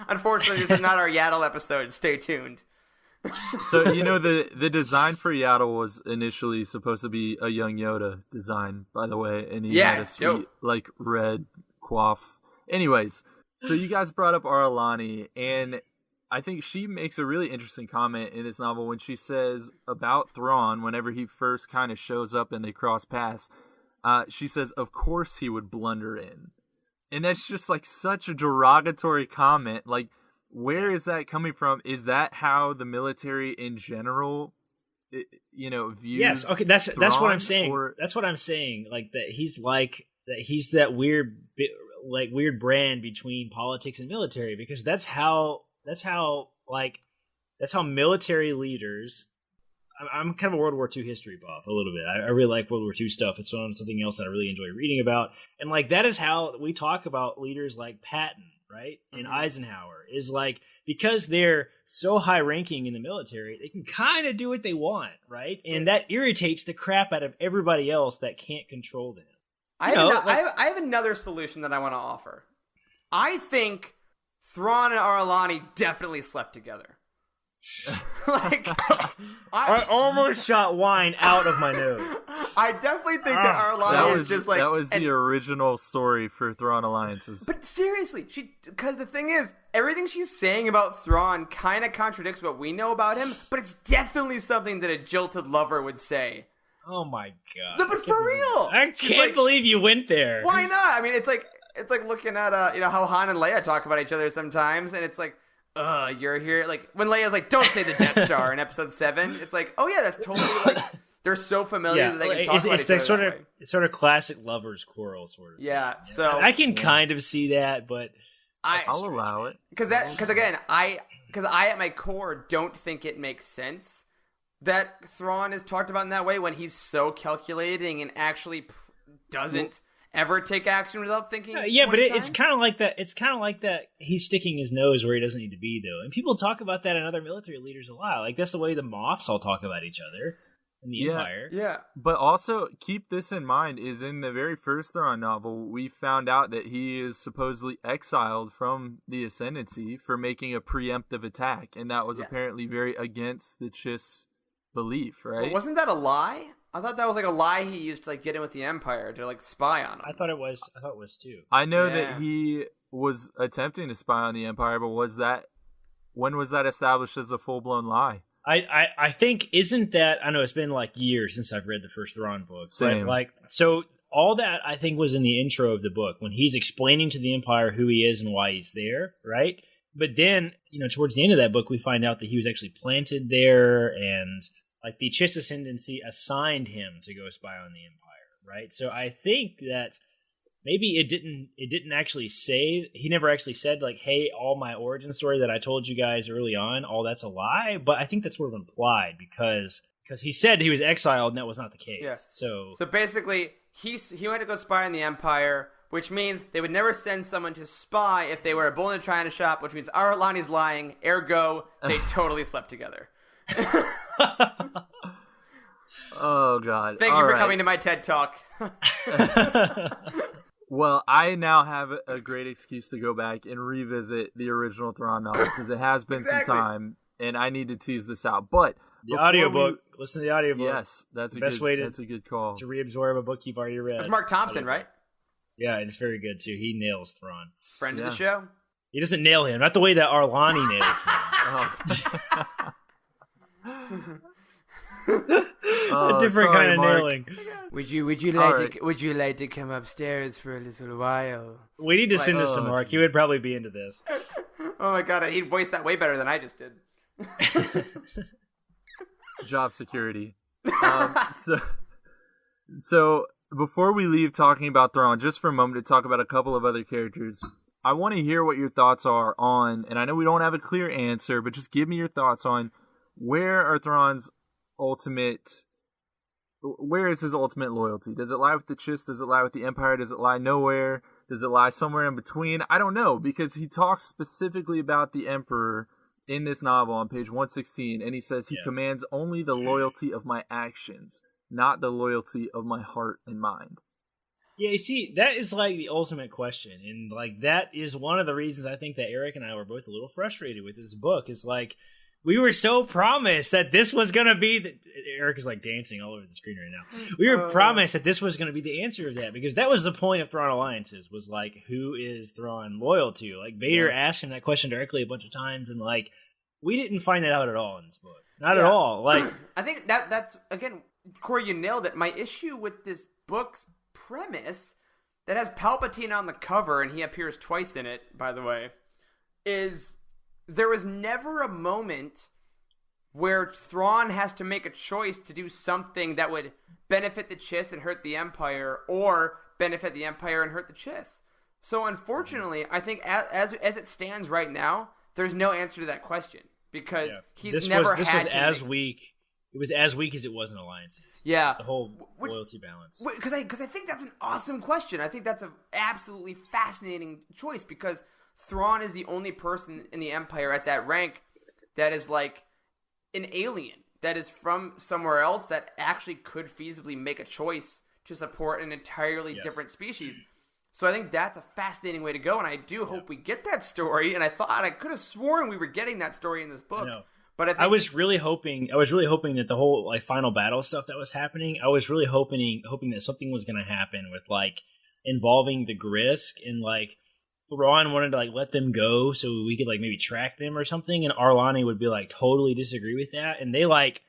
unfortunately, this is not our Yaddle episode. Stay tuned. So, the design for Yaddle was initially supposed to be a young Yoda design, by the way, and he had a sweet, red coif. Anyways, so you guys brought up Aralani, and I think she makes a really interesting comment in this novel when she says about Thrawn, whenever he first kind of shows up and they cross paths, she says, of course he would blunder in. And that's just such a derogatory comment. Like, where is that coming from? Is that how the military in general, views? Yes. Okay. That's what I'm saying. Or... That's what I'm saying. He's that weird brand between politics and military, because that's how military leaders. I'm kind of a World War II history buff a little bit. I really like World War II stuff. It's something else that I really enjoy reading about. And that is how we talk about leaders like Patton, right? And Eisenhower is because they're so high ranking in the military, they can kind of do what they want, right? And that irritates the crap out of everybody else that can't control them. I have another solution that I want to offer. I think Thrawn and Aralani definitely slept together. I almost shot wine out of my nose. I definitely think that Aralani is just that was the original story for Thrawn alliances. But seriously, because the thing is, everything she's saying about Thrawn kind of contradicts what we know about him, but it's definitely something that a jilted lover would say. Oh my god! No, but for real, I can't believe you went there. Why not? I mean, it's like looking at how Han and Leia talk about each other sometimes, and it's like, you're here. Like when Leia's like, "Don't say the Death Star" in Episode 7. It's like, oh yeah, that's totally they're so familiar that they can talk about each other. It's sort of classic lovers quarrel sort of. Yeah. So I can kind of see that, but I'll allow it because again, I at my core don't think it makes sense that Thrawn is talked about in that way when he's so calculating and actually doesn't ever take action without thinking. Yeah, but it's kind of like that. It's kind of like that. He's sticking his nose where he doesn't need to be, though. And people talk about that in other military leaders a lot. Like that's the way the Moffs all talk about each other in the Empire. Yeah. But also keep this in mind: is in the very first Thrawn novel, we found out that he is supposedly exiled from the Ascendancy for making a preemptive attack, and that was apparently very against the Chiss belief, right? But wasn't that a lie? I thought that was a lie he used to get in with the Empire to spy on him. I thought it was too. I know that he was attempting to spy on the Empire, but when was that established as a full-blown lie? I think isn't that, I know it's been years since I've read the first Thrawn book. Same. But so all that I think was in the intro of the book when he's explaining to the Empire who he is and why he's there, right? But then, towards the end of that book, we find out that he was actually planted there and the Chiss Ascendancy assigned him to go spy on the Empire, right? So I think that maybe it didn't actually say, he never actually said hey, all my origin story that I told you guys early on, all that's a lie. But I think that's sort of implied because he said he was exiled and that was not the case. Yeah. So basically he went to go spy on the Empire, which means they would never send someone to spy if they were a bull in a china shop, which means Aralani's lying, ergo they totally slept together. Oh god. Thank you for coming to my TED Talk. Well, I now have a great excuse to go back and revisit the original Thrawn novel because it has been some time and I need to tease this out. But the audiobook, listen to the audiobook. Yes, that's a good call. To reabsorb a book you've already read. That's Mark Thompson, right? Yeah, it's very good too. He nails Thrawn. Friend of the show. He doesn't nail him, not the way that Aralani nails him. A different kind of nailing. Would you like to come upstairs for a little while? We need to send this to Mark. He would probably be into this. Oh my god, he'd voice that way better than I just did. Job security. So before we leave talking about Thrawn, just for a moment to talk about a couple of other characters, I want to hear what your thoughts are on, and I know we don't have a clear answer, but just give me your thoughts on where is his ultimate loyalty? Does it lie with the Chiss? Does it lie with the Empire? Does it lie nowhere? Does it lie somewhere in between? I don't know, because he talks specifically about the Emperor in this novel on page 116, and he says he commands only the loyalty of my actions, not the loyalty of my heart and mind. Yeah, you see, that is like the ultimate question, and like that is one of the reasons I think that Eric and I were both a little frustrated with this book. Is like we were so promised that this was going to be Eric is like dancing all over the screen right now. We were promised that this was going to be the answer of that, because that was the point of Thrawn Alliances, was like, who is Thrawn loyal to? Like Vader asked him that question directly a bunch of times, and like we didn't find that out at all in this book. Not at all. Like I think that's again, Corey, you nailed it. My issue with this book's premise that has Palpatine on the cover, and he appears twice in it, by the way, is there was never a moment where Thrawn has to make a choice to do something that would benefit the Chiss and hurt the Empire, or benefit the Empire and hurt the Chiss. So unfortunately, I think as it stands right now, there's no answer to that question, because he's never had to. It was as weak as it was in Alliances. Yeah. The whole loyalty balance. Because I think that's an awesome question. I think that's an absolutely fascinating choice, because Thrawn is the only person in the Empire at that rank that is like an alien, that is from somewhere else, that actually could feasibly make a choice to support an entirely different species. So I think that's a fascinating way to go, and I do hope we get that story. And I could have sworn we were getting that story in this book. But I was really hoping that the whole like final battle stuff that was happening, I was really hoping that something was going to happen with like involving the Grisk, and like Thrawn wanted to like let them go so we could like maybe track them or something, and Arlani would be like totally disagree with that, and they like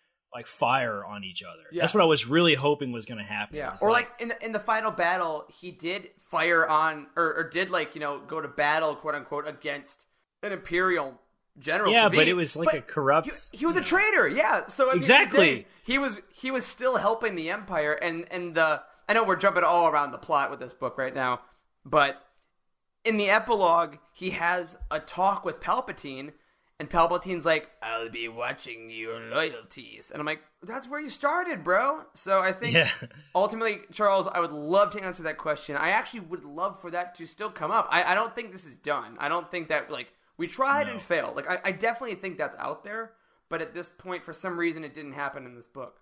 fire on each other. Yeah. That's what I was really hoping was going to happen. Yeah, or like in the final battle, he did fire on or did like, you know, go to battle, quote unquote, against an Imperial general. Yeah, Savine, but it was like a corrupt. He was a traitor. Yeah, so exactly. He was still helping the Empire, and I know we're jumping all around the plot with this book right now, but in the epilogue, he has a talk with Palpatine, and Palpatine's like, "I'll be watching your loyalties," and I'm like, "That's where you started, bro." So I think ultimately, Charles, I would love to answer that question. I actually would love for that to still come up. I don't think this is done. I don't think that like. We tried and failed. Like I definitely think that's out there, but at this point, for some reason, it didn't happen in this book.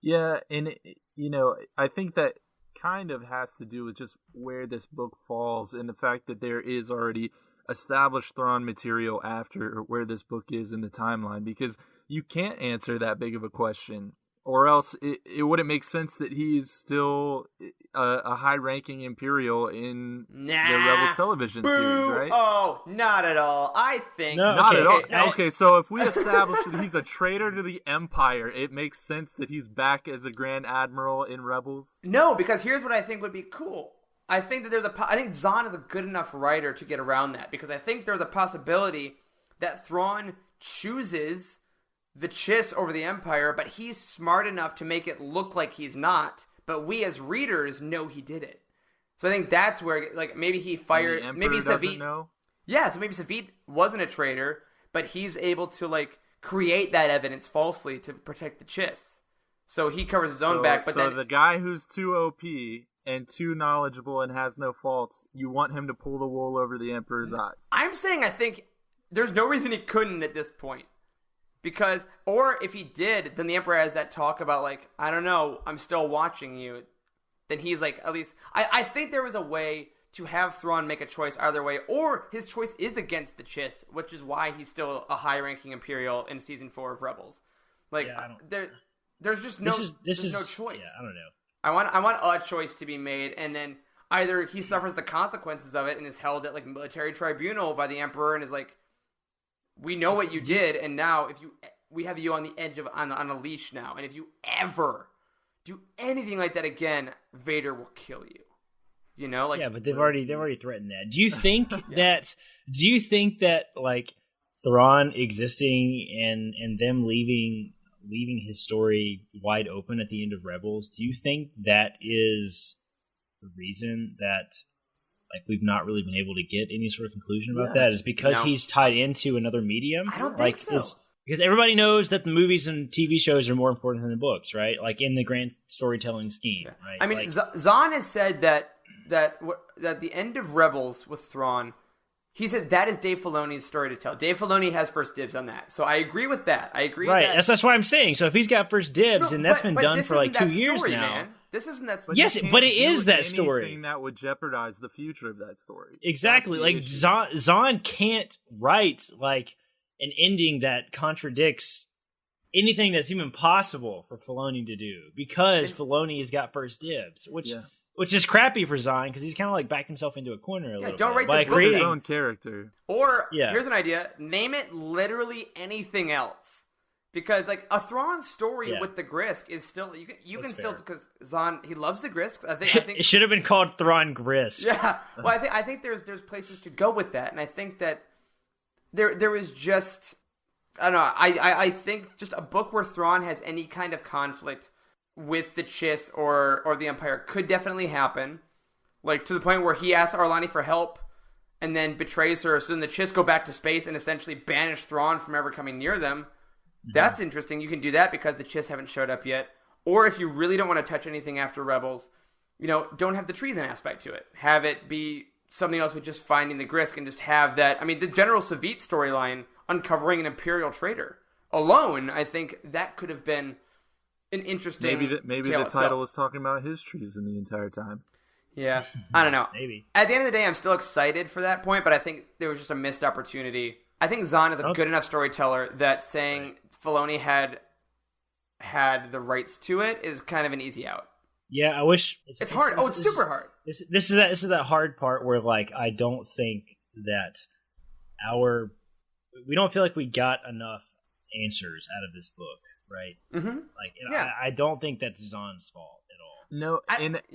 Yeah, and you know, I think that kind of has to do with just where this book falls, and the fact that there is already established Thrawn material after where this book is in the timeline, because you can't answer that big of a question, or else it wouldn't make sense that he's still a high-ranking Imperial in the Rebels television series, right? Oh, not at all. I think... Not at all. Okay, so if we establish that he's a traitor to the Empire, it makes sense that he's back as a Grand Admiral in Rebels? No, because here's what I think would be cool. I think that I think Zahn is a good enough writer to get around that, because I think there's a possibility that Thrawn chooses the Chiss over the Empire, but he's smart enough to make it look like he's not, but we as readers know he did it. So I think that's where, like, maybe he fired, maybe Savine know. Yeah, so maybe Savine wasn't a traitor, but he's able to like create that evidence falsely to protect the Chiss. So he covers his own back. But then the guy who's too OP and too knowledgeable and has no faults, you want him to pull the wool over the Emperor's eyes. I'm saying I think there's no reason he couldn't at this point. Because, or if he did, then the Emperor has that talk about like, I don't know, I'm still watching you. Then he's like, at least, I think there was a way to have Thrawn make a choice either way, or his choice is against the Chiss, which is why he's still a high-ranking Imperial in Season 4 of Rebels. Like, there's just no, there's no choice. Yeah, I don't know. I want a choice to be made, and then either he suffers the consequences of it and is held at like military tribunal by the Emperor and is like, we know what you did, and now we have you on the edge of on a leash now, and if you ever do anything like that again, Vader will kill you. You know, like but they've already threatened that. Do you think that like Thrawn existing and them leaving his story wide open at the end of Rebels, do you think that is the reason that we've not really been able to get any sort of conclusion about that? Is because he's tied into another medium? I don't think so. Because everybody knows that the movies and TV shows are more important than the books, right? In the grand storytelling scheme, right? I mean, Zahn has said that the end of Rebels with Thrawn, he said that is Dave Filoni's story to tell. Dave Filoni has first dibs on that. So I agree with that. I agree. Right. That... That's what I'm saying. So if he's got first dibs, and that's been done for 2 years story, now. Man. This isn't that story. Yes, but it is that story. Anything that would jeopardize the future of that story. Exactly. Zahn can't write an ending that contradicts anything that's even possible for Filoni to do, because Filoni has got first dibs, which is crappy for Zahn, because he's kind of backed himself into a corner a little bit. Don't write this book his own character. Or here's an idea: name it literally anything else, because a Thrawn story with the Grisk is still you can still, because Zahn, he loves the Grisk. I think it should have been called Thrawn Grisk. Yeah, well, I think there's places to go with that, and I think that there is just. I don't know. I think just a book where Thrawn has any kind of conflict with the Chiss or the Empire could definitely happen. To the point where he asks Arlani for help and then betrays her. So then the Chiss go back to space and essentially banish Thrawn from ever coming near them. Mm-hmm. That's interesting. You can do that because the Chiss haven't showed up yet. Or if you really don't want to touch anything after Rebels, don't have the treason aspect to it. Have it be something else with just finding the Grisk and just have that. I mean, the General Savit storyline, uncovering an Imperial traitor alone, I think that could have been an interesting. Maybe the title was talking about his treason the entire time. Yeah, I don't know. Maybe at the end of the day, I'm still excited for that point, but I think there was just a missed opportunity. I think Zahn is a good enough storyteller that saying Filoni had the rights to it is kind of an easy out. Yeah, I wish it's hard. It's super hard. This is that hard part where I don't think that we don't feel like we got enough answers out of this book, right? Mm-hmm. I don't think that's Zahn's fault at all. No,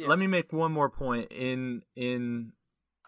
let me make one more point in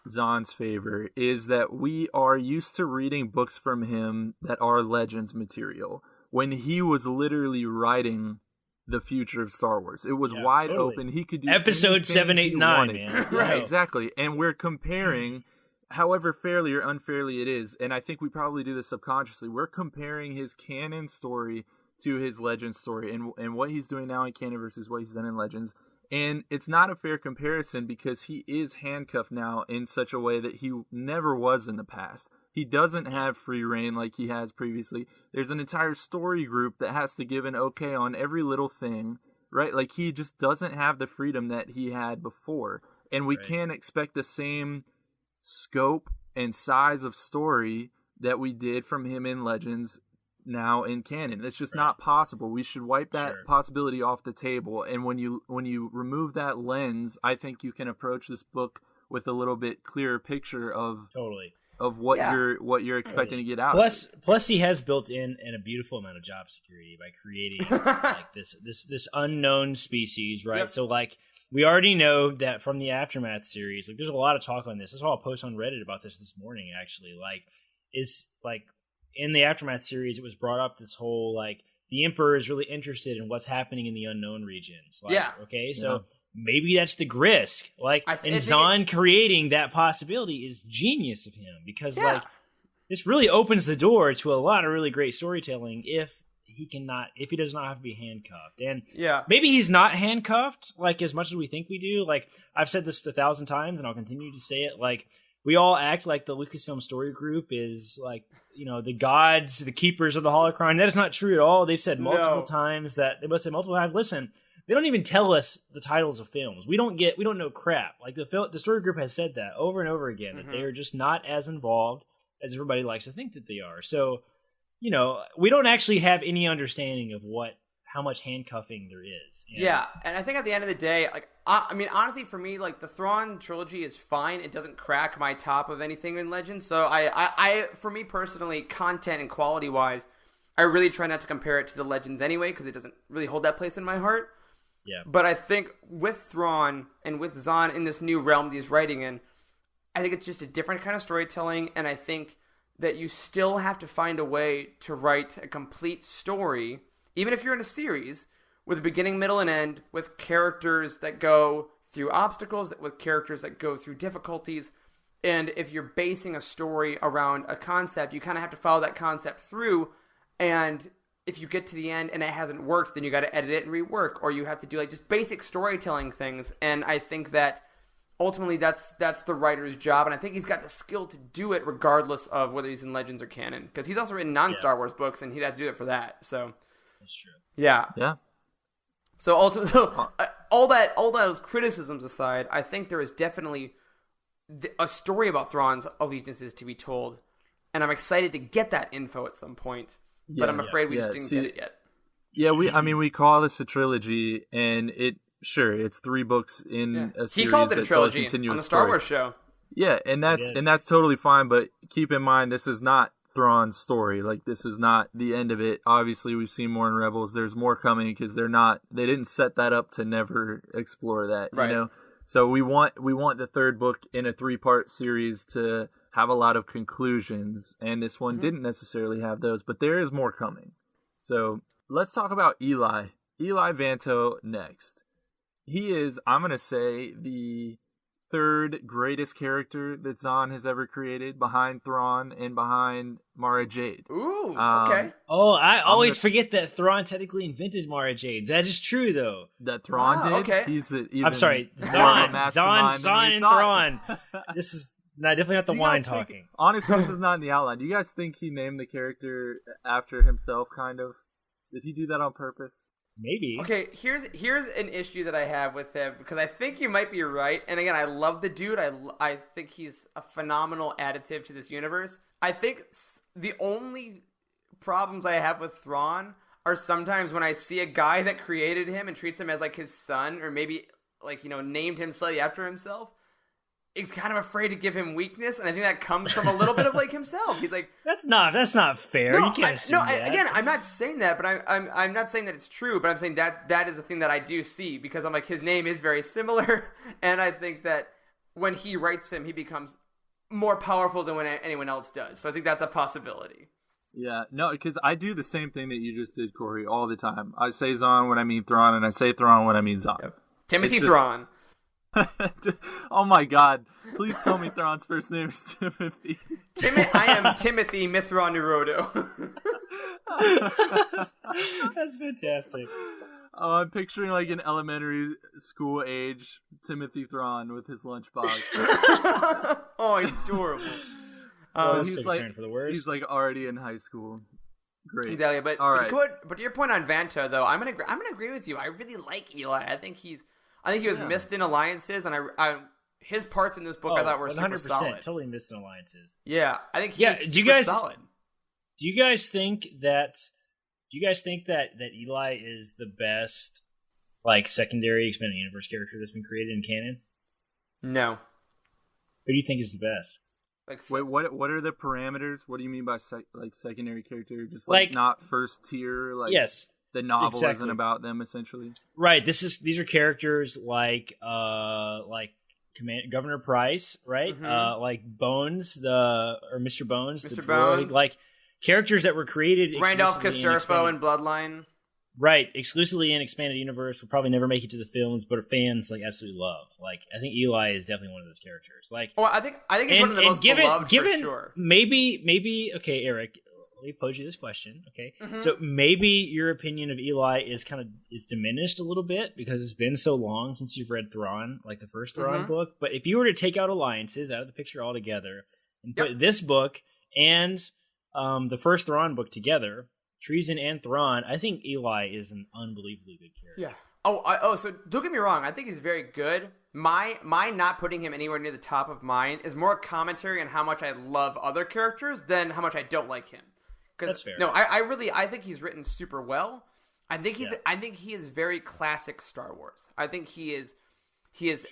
Zahn's favor, is that we are used to reading books from him that are Legends material. When he was literally writing the future of Star Wars, it was wide open. He could do episode 7, 8, 9, man. Right, exactly. And we're comparing. However fairly or unfairly it is, and I think we probably do this subconsciously, we're comparing his canon story to his Legends story and what he's doing now in canon versus what he's done in Legends. And it's not a fair comparison because he is handcuffed now in such a way that he never was in the past. He doesn't have free reign like he has previously. There's an entire story group that has to give an okay on every little thing, right? He just doesn't have the freedom that he had before. And we can't expect the same scope and size of story that we did from him in Legends now in canon. It's just not possible. We should wipe that possibility off the table. And when you remove that lens, I think you can approach this book with a little bit clearer picture of what you're expecting to get out. Plus he has built in a beautiful amount of job security by creating this unknown species, right? Yep. So we already know that from the Aftermath series, there's a lot of talk on this. I saw a post on Reddit about this morning, actually. In the Aftermath series, it was brought up this whole, the Emperor is really interested in what's happening in the unknown regions. Okay, so maybe that's the Grisk. Zahn creating that possibility is genius of him, because, this really opens the door to a lot of really great storytelling if he does not have to be handcuffed. And maybe he's not handcuffed as much as we think we do. I've said this 1,000 times and I'll continue to say it. We all act like the Lucasfilm story group is the gods, the keepers of the holocron. That is not true at all. They've said multiple times that listen, they don't even tell us the titles of films. We don't know crap. The story group has said that over and over again, that they are just not as involved as everybody likes to think that they are. So, we don't actually have any understanding of how much handcuffing there is. Yeah, and I think at the end of the day, honestly, for me, the Thrawn trilogy is fine. It doesn't crack my top of anything in Legends. So I for me personally, content and quality wise, I really try not to compare it to the Legends anyway, because it doesn't really hold that place in my heart. Yeah. But I think with Thrawn and with Zahn in this new realm that he's writing in, I think it's just a different kind of storytelling, and I think that you still have to find a way to write a complete story, even if you're in a series, with a beginning, middle, and end, with characters that go through obstacles, with characters that go through difficulties. And if you're basing a story around a concept, you kind of have to follow that concept through. And if you get to the end and it hasn't worked, then you got to edit it and rework, or you have to do like just basic storytelling things. And I think that ultimately that's the writer's job, and I think he's got the skill to do it regardless of whether he's in Legends or canon, because he's also written non-Star Wars books, and he'd have to do it for that. So That's true. yeah. So ultimately, all those criticisms aside, I think there is definitely a story about Thrawn's allegiances to be told, and I'm excited to get that info at some point. But I'm afraid we just didn't get it yet. Yeah, we call this a trilogy, and it's 3 books in a series. He called it a trilogy a continuous on the Star story. Wars show. Yeah, and that's totally fine. But keep in mind, this is not Thrawn's story. Like, this is not the end of it. Obviously, we've seen more in Rebels. There's more coming because they didn't set that up to never explore that. Right. You know, so we want the 3rd book in a 3-part series to have a lot of conclusions, and this one didn't necessarily have those, but there is more coming. So let's talk about Eli Vanto next. He is, I'm going to say, the 3rd greatest character that Zahn has ever created, behind Thrawn and behind Mara Jade. Ooh, okay. Oh, I always forget that Thrawn technically invented Mara Jade. That is true, though. That Thrawn did? Okay. He's I'm sorry, Zahn and Thrawn. This is definitely not the wine talking. Honestly, this is not in the outline. Do you guys think he named the character after himself, kind of? Did he do that on purpose? Maybe. Okay, here's an issue that I have with him, because I think you might be right. And again, I love the dude. I think he's a phenomenal additive to this universe. I think the only problems I have with Thrawn are sometimes when I see a guy that created him and treats him as like his son, or maybe like, named him slightly after himself. He's kind of afraid to give him weakness, and I think that comes from a little bit of like himself. He's like, that's not fair. No, you can't assume that. Again, I'm not saying that, but I'm not saying that it's true. But I'm saying that is the thing that I do see, because I'm like, his name is very similar, and I think that when he writes him, he becomes more powerful than when anyone else does. So I think that's a possibility. Yeah, no, because I do the same thing that you just did, Corey, all the time. I say Zahn when I mean Thrawn, and I say Thrawn when I mean Zahn. Yep. Timothy Thrawn. Oh my God! Please tell me Thrawn's first name is Timothy. I am Timothy Mithra Nurodo. That's fantastic. Oh, I'm picturing like an elementary school age Timothy Thrawn with his lunchbox. Oh, he's adorable. He's like already in high school. Great. Exactly, but all right. But to your point on Vanto, though, I'm gonna agree with you. I really like Eli. I think he was missed in Alliances, and I his parts in this book I thought were 100%, super solid. Totally missed in Alliances. Yeah, I think he was super solid. Do you guys think that Eli is the best like secondary expanded universe character that's been created in canon? No. Who do you think is the best? Wait, what are the parameters? What do you mean by secondary character? Just like not first tier? Like, yes. The novel isn't about them, essentially. Right. These are characters like Governor Price, right? Mm-hmm. Like Bones, Mr. Bones, Mr. the Bones, droid, like characters that were created Randolph Castorfo in Bloodline. Right, exclusively in expanded universe. Will probably never make it to the films, but fans like absolutely love. Like, I think Eli is definitely one of those characters. Like, I think he's one of the most beloved for sure. Maybe okay, Eric. Let me pose you this question, okay? Mm-hmm. So maybe your opinion of Eli is diminished a little bit because it's been so long since you've read Thrawn, like the first Thrawn book. But if you were to take out Alliances out of the picture altogether and put this book and the first Thrawn book together, Treason and Thrawn, I think Eli is an unbelievably good character. Yeah. So don't get me wrong. I think he's very good. My not putting him anywhere near the top of mine is more commentary on how much I love other characters than how much I don't like him. That's fair. No, I think he's written super well. I think he is very classic Star Wars. I think he is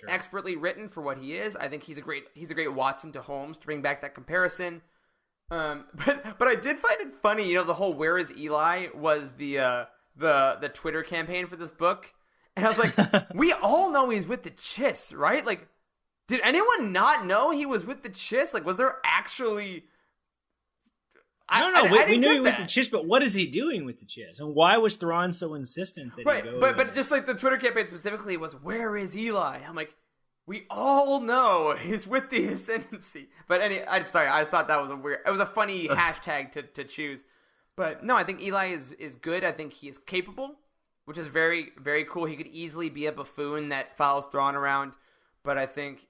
expertly written for what he is. I think he's a great Watson to Holmes, to bring back that comparison. But I did find it funny, the whole "Where is Eli" was the Twitter campaign for this book, and I was like, we all know he's with the Chiss, right? Like, did anyone not know he was with the Chiss? Like, was there actually We knew he with the chiss, but what is he doing with the chiss? And why was Thrawn so insistent that he go? But just like the Twitter campaign specifically was, where is Eli? I'm like, we all know he's with the Ascendancy. But I'm sorry, I thought that was it was a funny hashtag to choose. But no, I think Eli is good. I think he is capable, which is very, very cool. He could easily be a buffoon that follows Thrawn around. But I think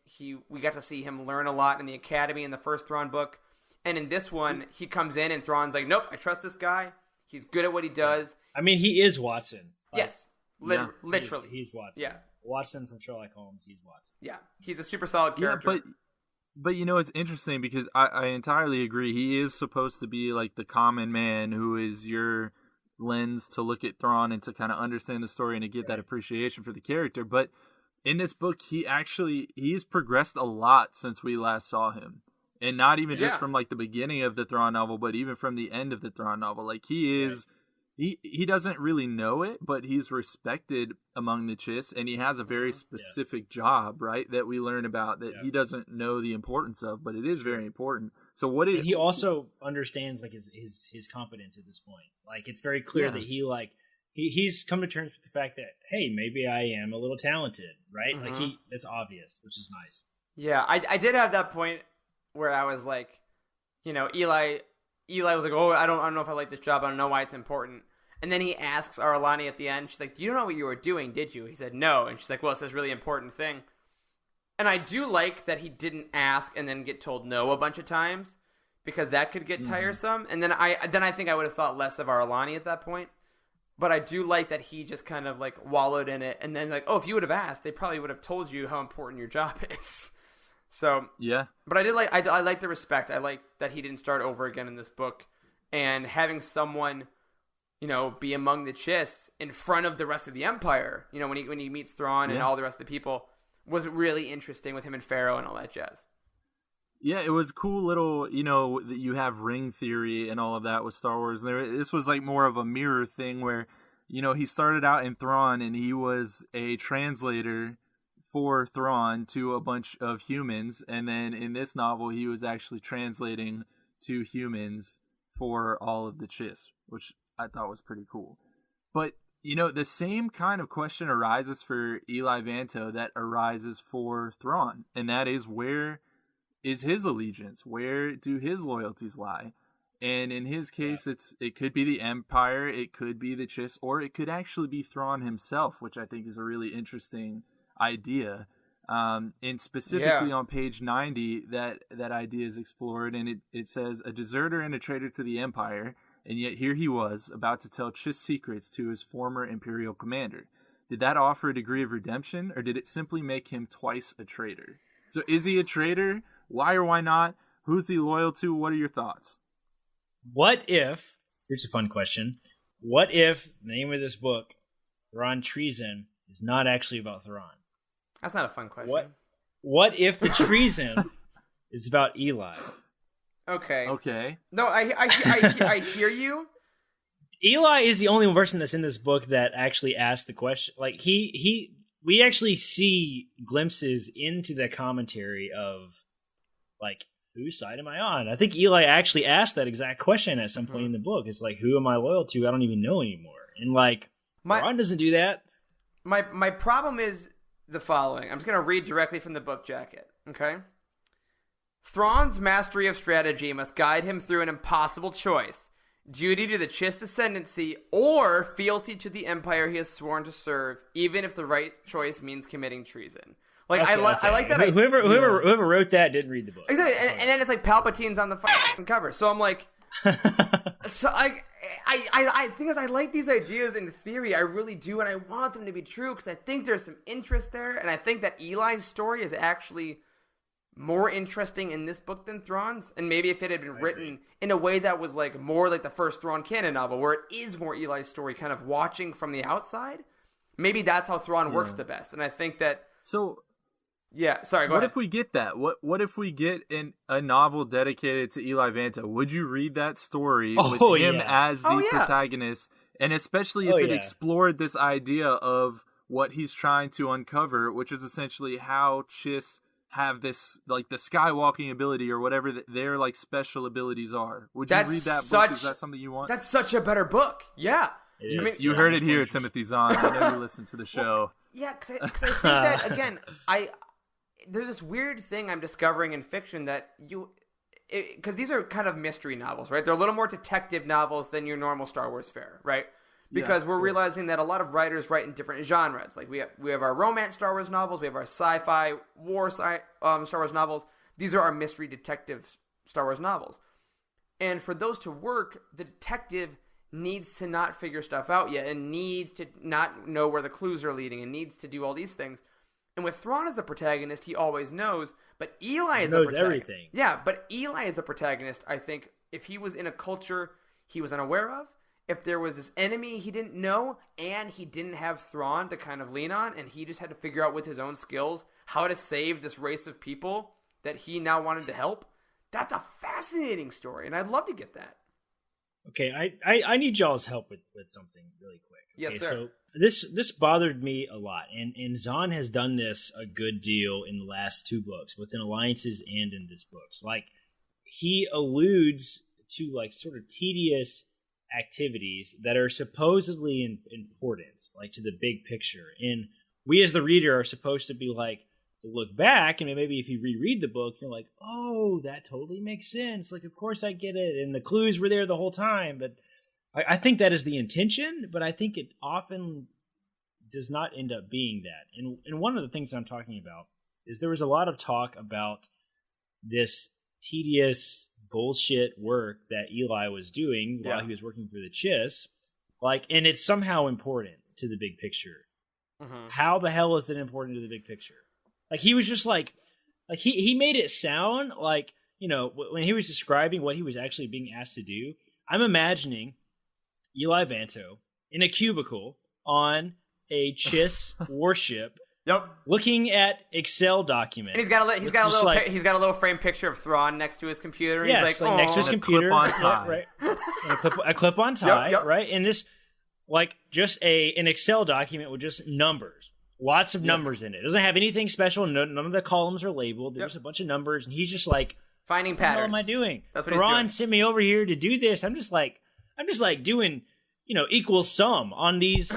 we got to see him learn a lot in the Academy in the first Thrawn book. And in this one, he comes in and Thrawn's like, nope, I trust this guy. He's good at what he does. I mean, he is Watson. Yes. Literally. He's Watson. Yeah. Watson from Sherlock Holmes, he's Watson. Yeah. He's a super solid character. Yeah, but it's interesting because I entirely agree. He is supposed to be like the common man who is your lens to look at Thrawn and to kind of understand the story and to get that appreciation for the character. But in this book, he's progressed a lot since we last saw him. And not even just from like the beginning of the Thrawn novel, but even from the end of the Thrawn novel. Like he is, he doesn't really know it, but he's respected among the Chiss, and he has a very specific job, right? That we learn about that he doesn't know the importance of, but it is very important. So he also understands like his competence at this point. Like it's very clear that he's come to terms with the fact that, hey, maybe I am a little talented, right? Mm-hmm. Like it's obvious, which is nice. Yeah, I did have that point where I was like, Eli was like, oh, I don't know if I like this job. I don't know why it's important. And then he asks Arlani at the end, she's like, you don't know what you were doing, did you? He said, no. And she's like, well, it's this really important thing. And I do like that he didn't ask and then get told no a bunch of times, because that could get tiresome. And then I think I would have thought less of Arlani at that point. But I do like that he just kind of like wallowed in it. And then like, oh, if you would have asked, they probably would have told you how important your job is. So yeah, but I like the respect. I like that he didn't start over again in this book, and having someone, be among the Chiss in front of the rest of the Empire. When he meets Thrawn and all the rest of the people, was really interesting with him and Pharaoh and all that jazz. Yeah, it was cool little, that you have ring theory and all of that with Star Wars. This was like more of a mirror thing where, he started out in Thrawn and he was a translator for Thrawn to a bunch of humans, and then in this novel he was actually translating to humans for all of the Chiss, which I thought was pretty cool. But the same kind of question arises for Eli Vanto that arises for Thrawn, and that is, where is his allegiance? Where do his loyalties lie? And in his case, it could be the Empire, it could be the Chiss, or it could actually be Thrawn himself, which I think is a really interesting idea. And specifically on page 90, that idea is explored, and it says, a deserter and a traitor to the Empire, and yet here he was, about to tell Chiss secrets to his former Imperial commander. Did that offer a degree of redemption, or did it simply make him twice a traitor? So is he a traitor? Why or why not? Who's he loyal to? What are your thoughts? Here's a fun question. What if the name of this book, Thrawn Treason, is not actually about Thrawn? That's not a fun question. What if the treason is about Eli? Okay. No, I hear you. Eli is the only person that's in this book that actually asked the question. Like we actually see glimpses into the commentary of, like, whose side am I on? I think Eli actually asked that exact question at some point in the book. It's like, who am I loyal to? I don't even know anymore. And like, Thrawn doesn't do that. My problem is the following. I'm just going to read directly from the book jacket, okay? Thrawn's mastery of strategy must guide him through an impossible choice: duty to the Chiss ascendancy or fealty to the Empire he has sworn to serve, even if the right choice means committing treason. Like, I like that. Whoever wrote that didn't read the book. Exactly, and then it's like Palpatine's on the fucking cover. So I'm like, I think I like these ideas in theory. I really do, and I want them to be true because I think there's some interest there, and I think that Eli's story is actually more interesting in this book than Thrawn's. And maybe if it had been written in a way that was like more like the first Thrawn canon novel, where it is more Eli's story, kind of watching from the outside, maybe that's how Thrawn works the best. And I think that yeah, sorry, go ahead. What if we get that? What if we get a novel dedicated to Eli Vanto? Would you read that story with him as the protagonist? And especially if it explored this idea of what he's trying to uncover, which is essentially how Chiss have this, like, the skywalking ability or whatever their, like, special abilities are. Would you read that book? Is that something you want? That's such a better book. Yeah. You heard it here, Timothy Zahn. I know you listen to the show. Yeah, because I think that, again, there's this weird thing I'm discovering in fiction that because these are kind of mystery novels, right? They're a little more detective novels than your normal Star Wars fare, right? Because we're realizing that a lot of writers write in different genres. Like we have our romance Star Wars novels, we have our sci-fi war Star Wars novels. These are our mystery detective Star Wars novels. And for those to work, the detective needs to not figure stuff out yet and needs to not know where the clues are leading and needs to do all these things. And with Thrawn as the protagonist, he always knows, but Eli is the protagonist. Everything. Yeah, but Eli is the protagonist, I think, if he was in a culture he was unaware of, if there was this enemy he didn't know, and he didn't have Thrawn to kind of lean on, and he just had to figure out with his own skills how to save this race of people that he now wanted to help, that's a fascinating story, and I'd love to get that. Okay, I need y'all's help with something really quick. Okay, Yes, sir. So this bothered me a lot, and Zahn has done this a good deal in the last two books, both in Alliances and in this books. Like, he alludes to, like, sort of tedious activities that are supposedly important, like, to the big picture. And we as the reader are supposed to be like, to look back, and maybe if you reread the book, you're like, oh, that totally makes sense. Like, of course I get it. And the clues were there the whole time. But I think that is the intention, but I think it often does not end up being that. And one of the things I'm talking about is there was a lot of talk about this tedious bullshit work that Eli was doing while he was working for the Chiss, like, and it's somehow important to the big picture. Mm-hmm. How the hell is it important to the big picture? Like, he was just like he made it sound like, you know, when he was describing what he was actually being asked to do, I'm imagining Eli Vanto in a cubicle on a Chiss warship. Yep. Looking at Excel documents. And he's got a little frame picture of Thrawn next to his computer. And he's like next to his computer, clip-on tie. right? And a clip-on tie, right? And this, like, just an Excel document with just numbers, lots of numbers in it. It doesn't have anything special. None of the columns are labeled. There's a bunch of numbers, and he's just like finding patterns. What am I doing? That's what he's doing. Thrawn sent me over here to do this. I'm just like doing, you know, equal sum on these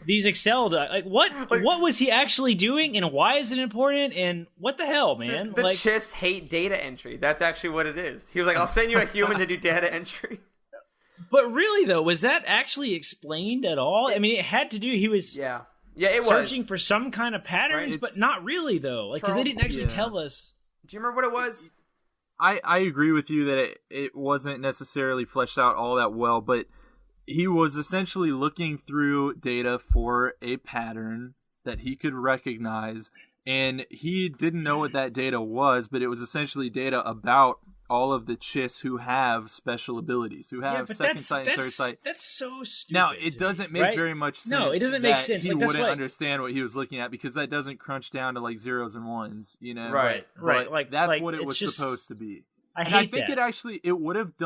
Excel like what was he actually doing, and why is it important, and what the hell, man? The Chiss hate data entry. That's actually what it is. He was like, I'll send you a human to do data entry. But really, though, was that actually explained at all? I mean, it had to do. He was it searching was for some kind of patterns, but not really, though. Like, because they didn't actually tell us. Do you remember what it was? I agree with you that it wasn't necessarily fleshed out all that well, but he was essentially looking through data for a pattern that he could recognize, and he didn't know what that data was, but it was essentially data about all of the Chiss who have special abilities, who have second sight and third sight. That's so stupid. Now, it doesn't make very much sense. No, it doesn't make sense. He wouldn't understand what he was looking at, because that doesn't crunch down to, like, zeros and ones, you know? Right. Like, that's what it was supposed to be. I think it would have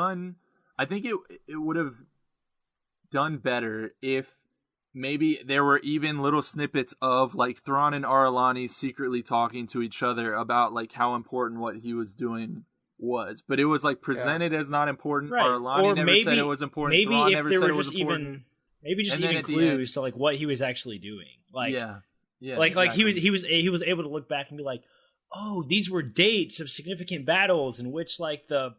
done better if maybe there were even little snippets of, like, Thrawn and Aralani secretly talking to each other about, like, how important what he was doing was. But it was, like, presented as not important. Right. Aralani never said it was important. Maybe Thrawn if never there said were it was just important. even clues to, like, what he was actually doing. Like, like exactly. he was able to look back and be like, oh, these were dates of significant battles in which, like, the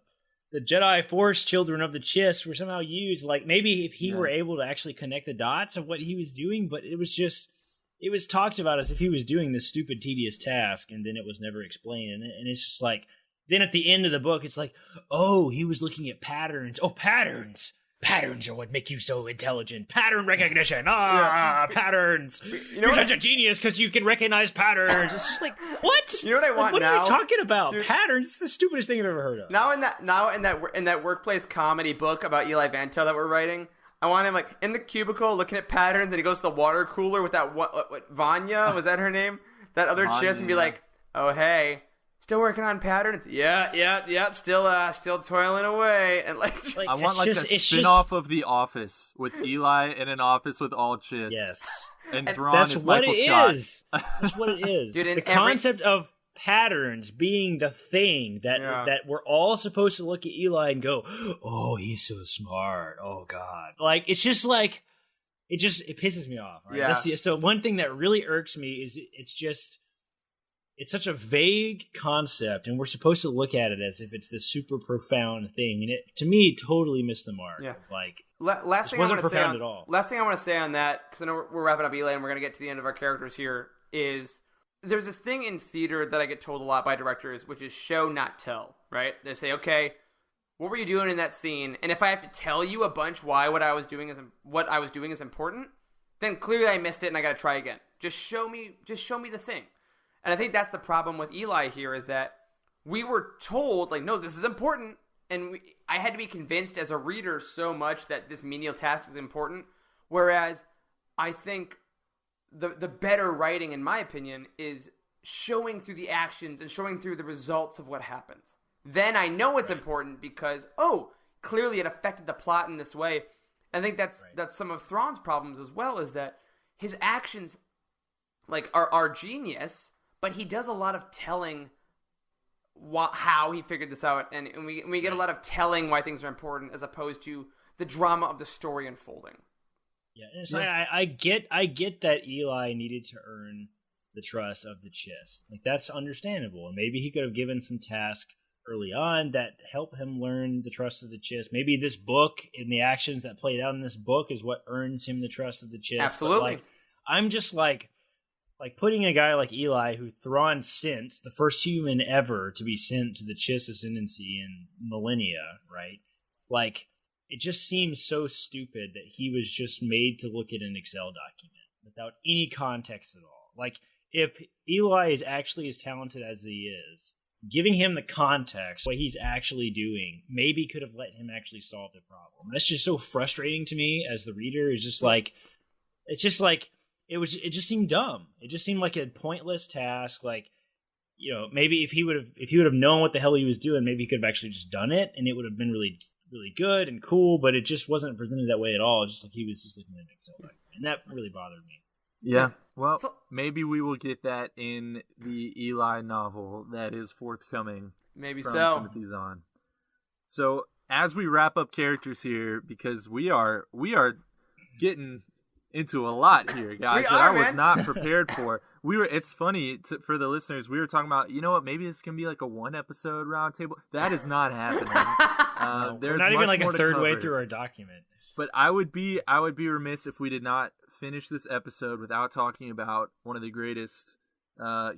Jedi Force children of the Chiss were somehow used. Like, maybe if he were able to actually connect the dots of what he was doing, but it was talked about as if he was doing this stupid, tedious task, and then it was never explained. And it's just like, then at the end of the book, it's like, oh, he was looking at patterns. Oh, patterns. Patterns are what make you so intelligent. Pattern recognition. Patterns. You know, you're such a genius because you can recognize patterns. It's just like, what? You know what I want now? What are we talking about? Dude, patterns? It's the stupidest thing I've ever heard of. Now in that workplace comedy book about Eli Vanto that we're writing, I want him, like, in the cubicle looking at patterns, and he goes to the water cooler with that what Vanya, was that her name? That other Chiss, and be like, oh, hey, still working on patterns? Yeah, still toiling away. And like I want, like, a spin-off of The Office with Eli in an office with all Chiss. Yes. And Thrawn is Michael Scott. That's what it is. Dude, the concept of patterns being the thing that we're all supposed to look at Eli and go, oh, he's so smart. Oh God. Like, it's just like, it pisses me off. Right? Yeah. So one thing that really irks me is it's such a vague concept, and we're supposed to look at it as if it's this super profound thing, and it, to me, totally missed the mark. Yeah. Like, last thing wasn't I want to say profound at all. Last thing I want to say on that, because I know we're wrapping up Eli and we're going to get to the end of our characters here, is there's this thing in theater that I get told a lot by directors, which is show, not tell, right? They say, okay, what were you doing in that scene? And if I have to tell you a bunch why what I was doing is important, then clearly I missed it and I got to try again. Just show me the thing. And I think that's the problem with Eli here, is that we were told, like, no, this is important. And I had to be convinced as a reader so much that this menial task is important. Whereas I think the better writing, in my opinion, is showing through the actions and showing through the results of what happens. Then I know it's important because, oh, clearly it affected the plot in this way. I think that's some of Thrawn's problems as well, is that his actions, like, are genius, but he does a lot of telling how he figured this out, and we get a lot of telling why things are important as opposed to the drama of the story unfolding. Yeah, and so I get that Eli needed to earn the trust of the Chiss. Like, that's understandable, and maybe he could have given some task early on that help him learn the trust of the Chiss. Maybe this book and the actions that played out in this book is what earns him the trust of the Chiss. Absolutely. But, like, I'm just like putting a guy like Eli, who Thrawn sent, the first human ever to be sent to the Chiss Ascendancy in millennia, right? Like, it just seems so stupid that he was just made to look at an Excel document without any context at all. Like, if Eli is actually as talented as he is, giving him the context, what he's actually doing, maybe could have let him actually solve the problem. That's just so frustrating to me as the reader. It's just like, it just seemed dumb. It just seemed like a pointless task. Like, you know, maybe if he would have known what the hell he was doing, maybe he could have actually just done it, and it would have been really, really good and cool. But it just wasn't presented that way at all. Just like he was just looking at an Excel document, and that really bothered me. Yeah, well, maybe we will get that in the Eli novel that is forthcoming. Maybe from so. Timothy Zahn. So as we wrap up characters here, because we are getting into a lot here, guys, I was not prepared for. It's funny for the listeners. We were talking about, you know what? Maybe this can be like a 1-episode roundtable. That is not happening. We're not even like a third way through our document. But I would be remiss if we did not finish this episode without talking about one of the greatest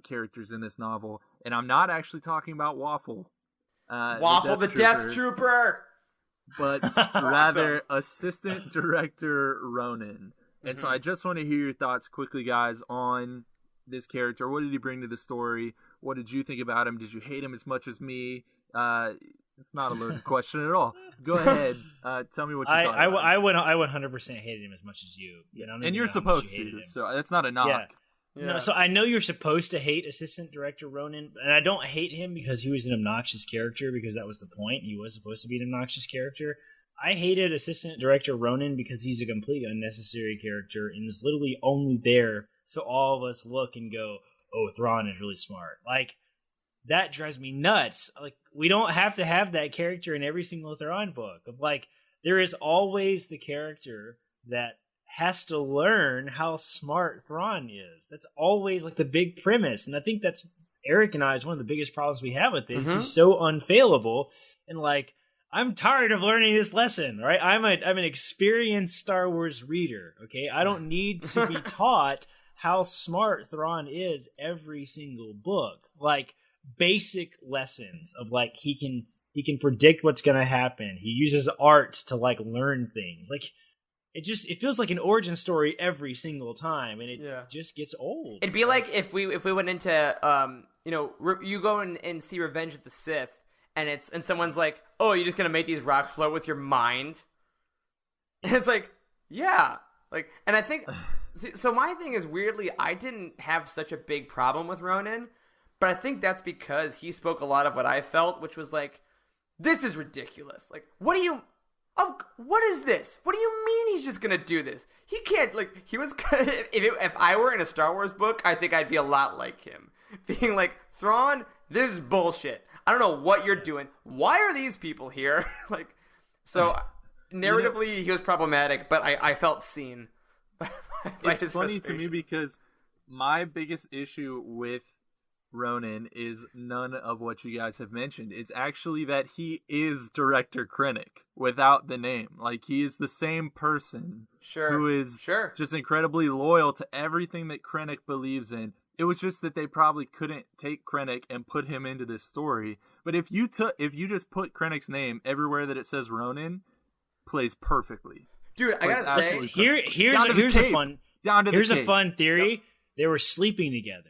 characters in this novel, and I'm not actually talking about Waffle. Waffle, the Death Trooper, but rather Assistant Director Ronan. And so I just want to hear your thoughts quickly, guys, on this character. What did he bring to the story? What did you think about him? Did you hate him as much as me? It's not a loaded question at all. Go ahead. Tell me what you thought about him. I 100% hated him as much as you. And you're supposed to, so that's not a knock. Yeah. No, so I know you're supposed to hate Assistant Director Ronan, and I don't hate him because he was an obnoxious character, because that was the point. He was supposed to be an obnoxious character. I hated Assistant Director Ronan because he's a completely unnecessary character and is literally only there so all of us look and go, oh, Thrawn is really smart. Like, that drives me nuts. Like, we don't have to have that character in every single Thrawn book. Of like, there is always the character that has to learn how smart Thrawn is. That's always like the big premise. And I think that's Eric and I is one of the biggest problems we have with this. He's so unfailable, and like, I'm tired of learning this lesson, right? I'm an experienced Star Wars reader, okay? I don't need to be taught how smart Thrawn is every single book. Like, basic lessons of like, he can predict what's going to happen. He uses art to like learn things. Like, it feels like an origin story every single time, and it just gets old. It'd be like if we went into you go and see Revenge of the Sith, and someone's like, oh, you're just gonna make these rocks float with your mind, and it's like, yeah, like, and I think so. My thing is, weirdly, I didn't have such a big problem with Ronan, but I think that's because he spoke a lot of what I felt, which was like, this is ridiculous. Like, what do you? What is this? What do you mean he's just gonna do this? He can't, like, he was, if I were in a Star Wars book, I think I'd be a lot like him. Being like, Thrawn, this is bullshit. I don't know what you're doing. Why are these people here? Like, so, narratively, he was problematic, but I felt seen. It's funny to me because my biggest issue with Ronan is none of what you guys have mentioned. It's actually that he is Director Krennic without the name. Like, he is the same person who is just incredibly loyal to everything that Krennic believes in. It was just that they probably couldn't take Krennic and put him into this story. But if you just put Krennic's name everywhere that it says Ronan, plays perfectly. Dude, I gotta say, here's a fun theory. They were sleeping together.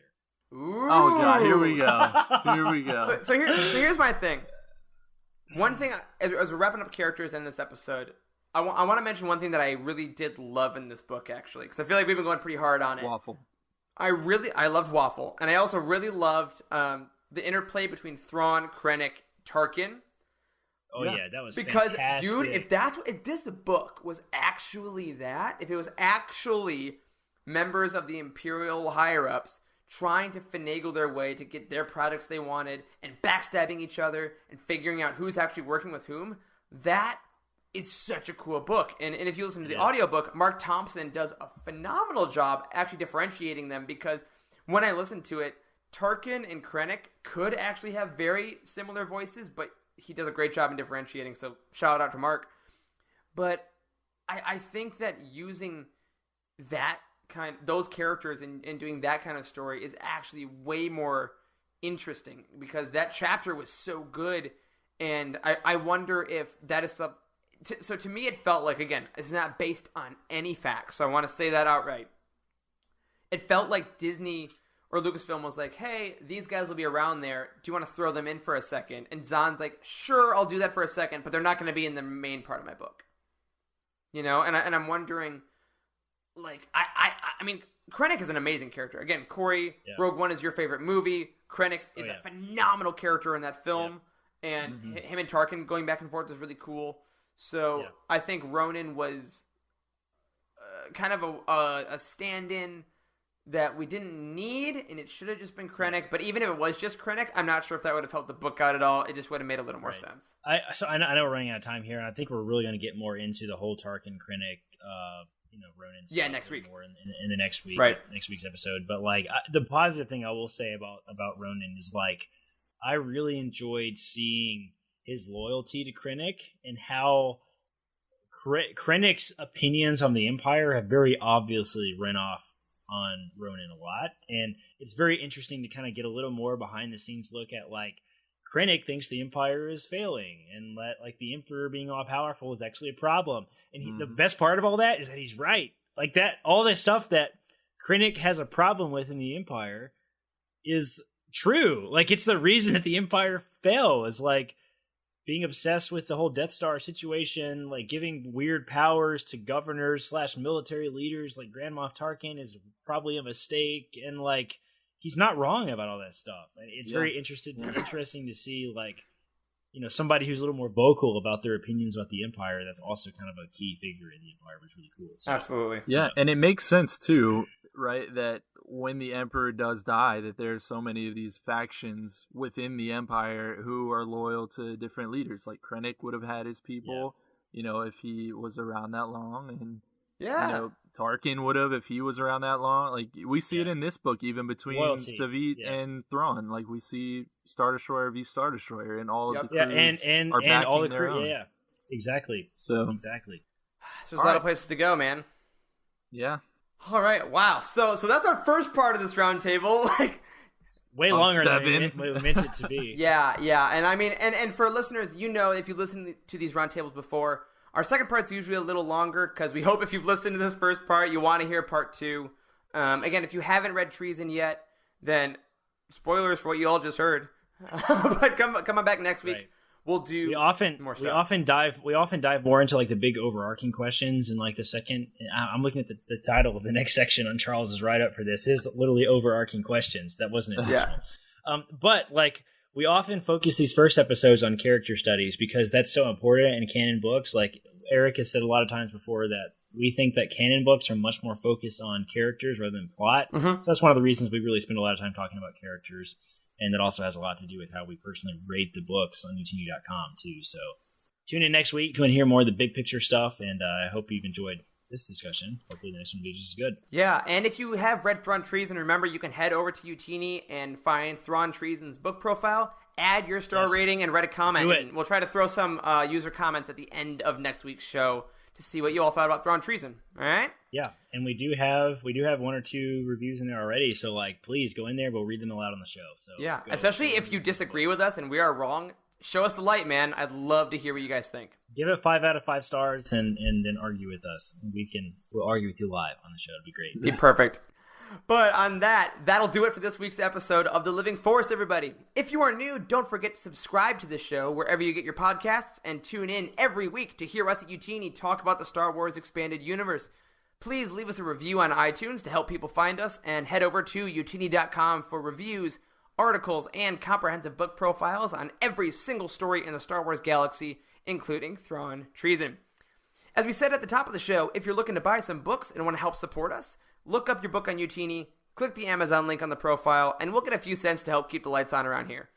Ooh. Oh god, here we go. So here's my thing. One thing, as we're wrapping up characters in this episode, I want to mention one thing that I really did love in this book, actually, because I feel like we've been going pretty hard on it. Waffle. I loved Waffle, and I also really loved the interplay between Thrawn, Krennic, Tarkin. Oh yeah, that was because, fantastic. Dude, if this book was actually that, if it was actually members of the Imperial higher-ups trying to finagle their way to get their products they wanted and backstabbing each other and figuring out who's actually working with whom, that is such a cool book. And if you listen to the audiobook, Mark Thompson does a phenomenal job actually differentiating them, because when I listened to it, Tarkin and Krennic could actually have very similar voices, but he does a great job in differentiating, so shout out to Mark. But I think that using those characters and doing that kind of story is actually way more interesting, because that chapter was so good, and I wonder if that is something. So to me, it felt like, again, it's not based on any facts, so I want to say that outright. It felt like Disney or Lucasfilm was like, hey, these guys will be around there. Do you want to throw them in for a second? And Zahn's like, sure, I'll do that for a second, but they're not going to be in the main part of my book. You know, and I'm wondering, like, I mean, Krennic is an amazing character. Again, Corey, Rogue One is your favorite movie. Krennic is a phenomenal character in that film, and him and Tarkin going back and forth is really cool. So I think Ronan was kind of a stand-in that we didn't need, and it should have just been Krennic. But even if it was just Krennic, I'm not sure if that would have helped the book out at all. It just would have made a little more sense. I know we're running out of time here, and I think we're really going to get more into the whole Tarkin Krennic, Ronan. Yeah, next week. More in the next week, right? Next week's episode. But like the positive thing I will say about Ronan is, like, I really enjoyed seeing his loyalty to Krennic and how Krennic's opinions on the Empire have very obviously run off on Ronan a lot, and it's very interesting to kind of get a little more behind the scenes look at, like, Krennic thinks the Empire is failing, and that, like, the Emperor being all powerful is actually a problem. And the best part of all that is that he's right. Like, that, all this stuff that Krennic has a problem with in the Empire is true. Like, it's the reason that the Empire fell, is like being obsessed with the whole Death Star situation, like giving weird powers to governors / military leaders like Grand Moff Tarkin is probably a mistake, and like he's not wrong about all that stuff. It's very interesting to see, like, you know, somebody who's a little more vocal about their opinions about the Empire that's also kind of a key figure in the Empire, which is really cool. So, absolutely. Yeah, and it makes sense too, right, that when the Emperor does die, that there's so many of these factions within the Empire who are loyal to different leaders. Like Krennic would have had his people, you know, if he was around that long, and you know, Tarkin would have if he was around that long. Like, we see it in this book, even between Savit and Thrawn. Like, we see Star Destroyer v Star Destroyer, and all of the crews are backing all the their own. Yeah, exactly. So exactly. So there's a lot of places to go, man. Yeah. All right. Wow. So that's our first part of this roundtable. Like, way longer than we meant it to be. Yeah. And I mean, and for listeners, you know, if you listen to these roundtables before, our second part's usually a little longer, because we hope if you've listened to this first part, you want to hear part two. Again, if you haven't read Treason yet, then spoilers for what you all just heard. But come on back next week. Right. We'll do more stuff. We often dive more into, like, the big overarching questions, and like the second. I'm looking at the title of the next section on Charles's write-up for this is literally overarching questions. That wasn't intentional. But like, we often focus these first episodes on character studies because that's so important in canon books. Like, Eric has said a lot of times before that we think that canon books are much more focused on characters rather than plot. So that's one of the reasons we really spend a lot of time talking about characters. And that also has a lot to do with how we personally rate the books on utini.com too. So tune in next week to hear more of the big picture stuff. And I hope you've enjoyed this discussion. Hopefully the next one will be just as good. Yeah, and if you have read Thrawn Treason, remember you can head over to Utini and find Thrawn Treason's book profile, add your star rating, and write a comment. Do it. And we'll try to throw some user comments at the end of next week's show to see what you all thought about Thrawn Treason. All right? Yeah, and we do have one or two reviews in there already. So please go in there. We'll read them all out on the show. So yeah, especially if you disagree with us and we are wrong. Show us the light, man. I'd love to hear what you guys think. Give it 5 out of 5 stars and then argue with us. We'll argue with you live on the show. It'd be great. Be perfect. But on that'll do it for this week's episode of The Living Force, everybody. If you are new, don't forget to subscribe to the show wherever you get your podcasts and tune in every week to hear us at Utini talk about the Star Wars Expanded Universe. Please leave us a review on iTunes to help people find us, and head over to utini.com for reviews, articles, and comprehensive book profiles on every single story in the Star Wars galaxy, including Thrawn Treason. As we said at the top of the show, if you're looking to buy some books and want to help support us, look up your book on Utini, click the Amazon link on the profile, and we'll get a few cents to help keep the lights on around here.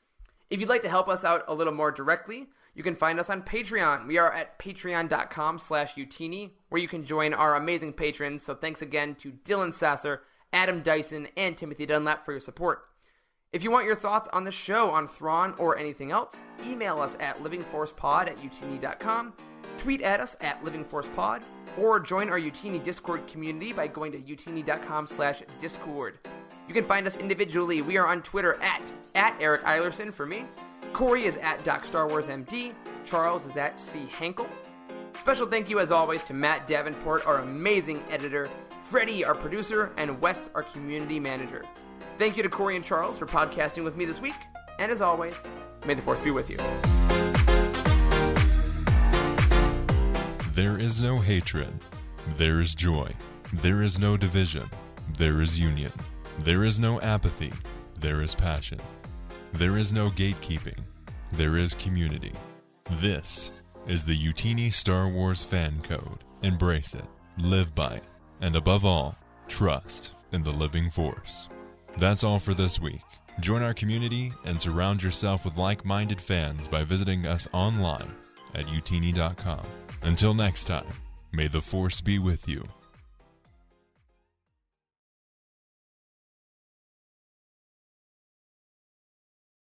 If you'd like to help us out a little more directly, you can find us on Patreon. We are at patreon.com/Utini, where you can join our amazing patrons. So thanks again to Dylan Sasser, Adam Dyson, and Timothy Dunlap for your support. If you want your thoughts on the show on Thrawn or anything else, email us at livingforcepod@utini.com, tweet at us at livingforcepod, or join our Utini Discord community by going to utini.com/discord. You can find us individually. We are on Twitter at Eric Eilerson for me. Corey is at DocStarWarsMD. Charles is at C. Hankel. Special thank you, as always, to Matt Davenport, our amazing editor, Freddie, our producer, and Wes, our community manager. Thank you to Corey and Charles for podcasting with me this week. And as always, may the Force be with you. There is no hatred. There is joy. There is no division. There is union. There is no apathy. There is passion. There is no gatekeeping. There is community. This is the Utini Star Wars Fan Code. Embrace it, live by it, and above all, trust in the living force. That's all for this week. Join our community and surround yourself with like-minded fans by visiting us online at utini.com. Until next time, may the Force be with you.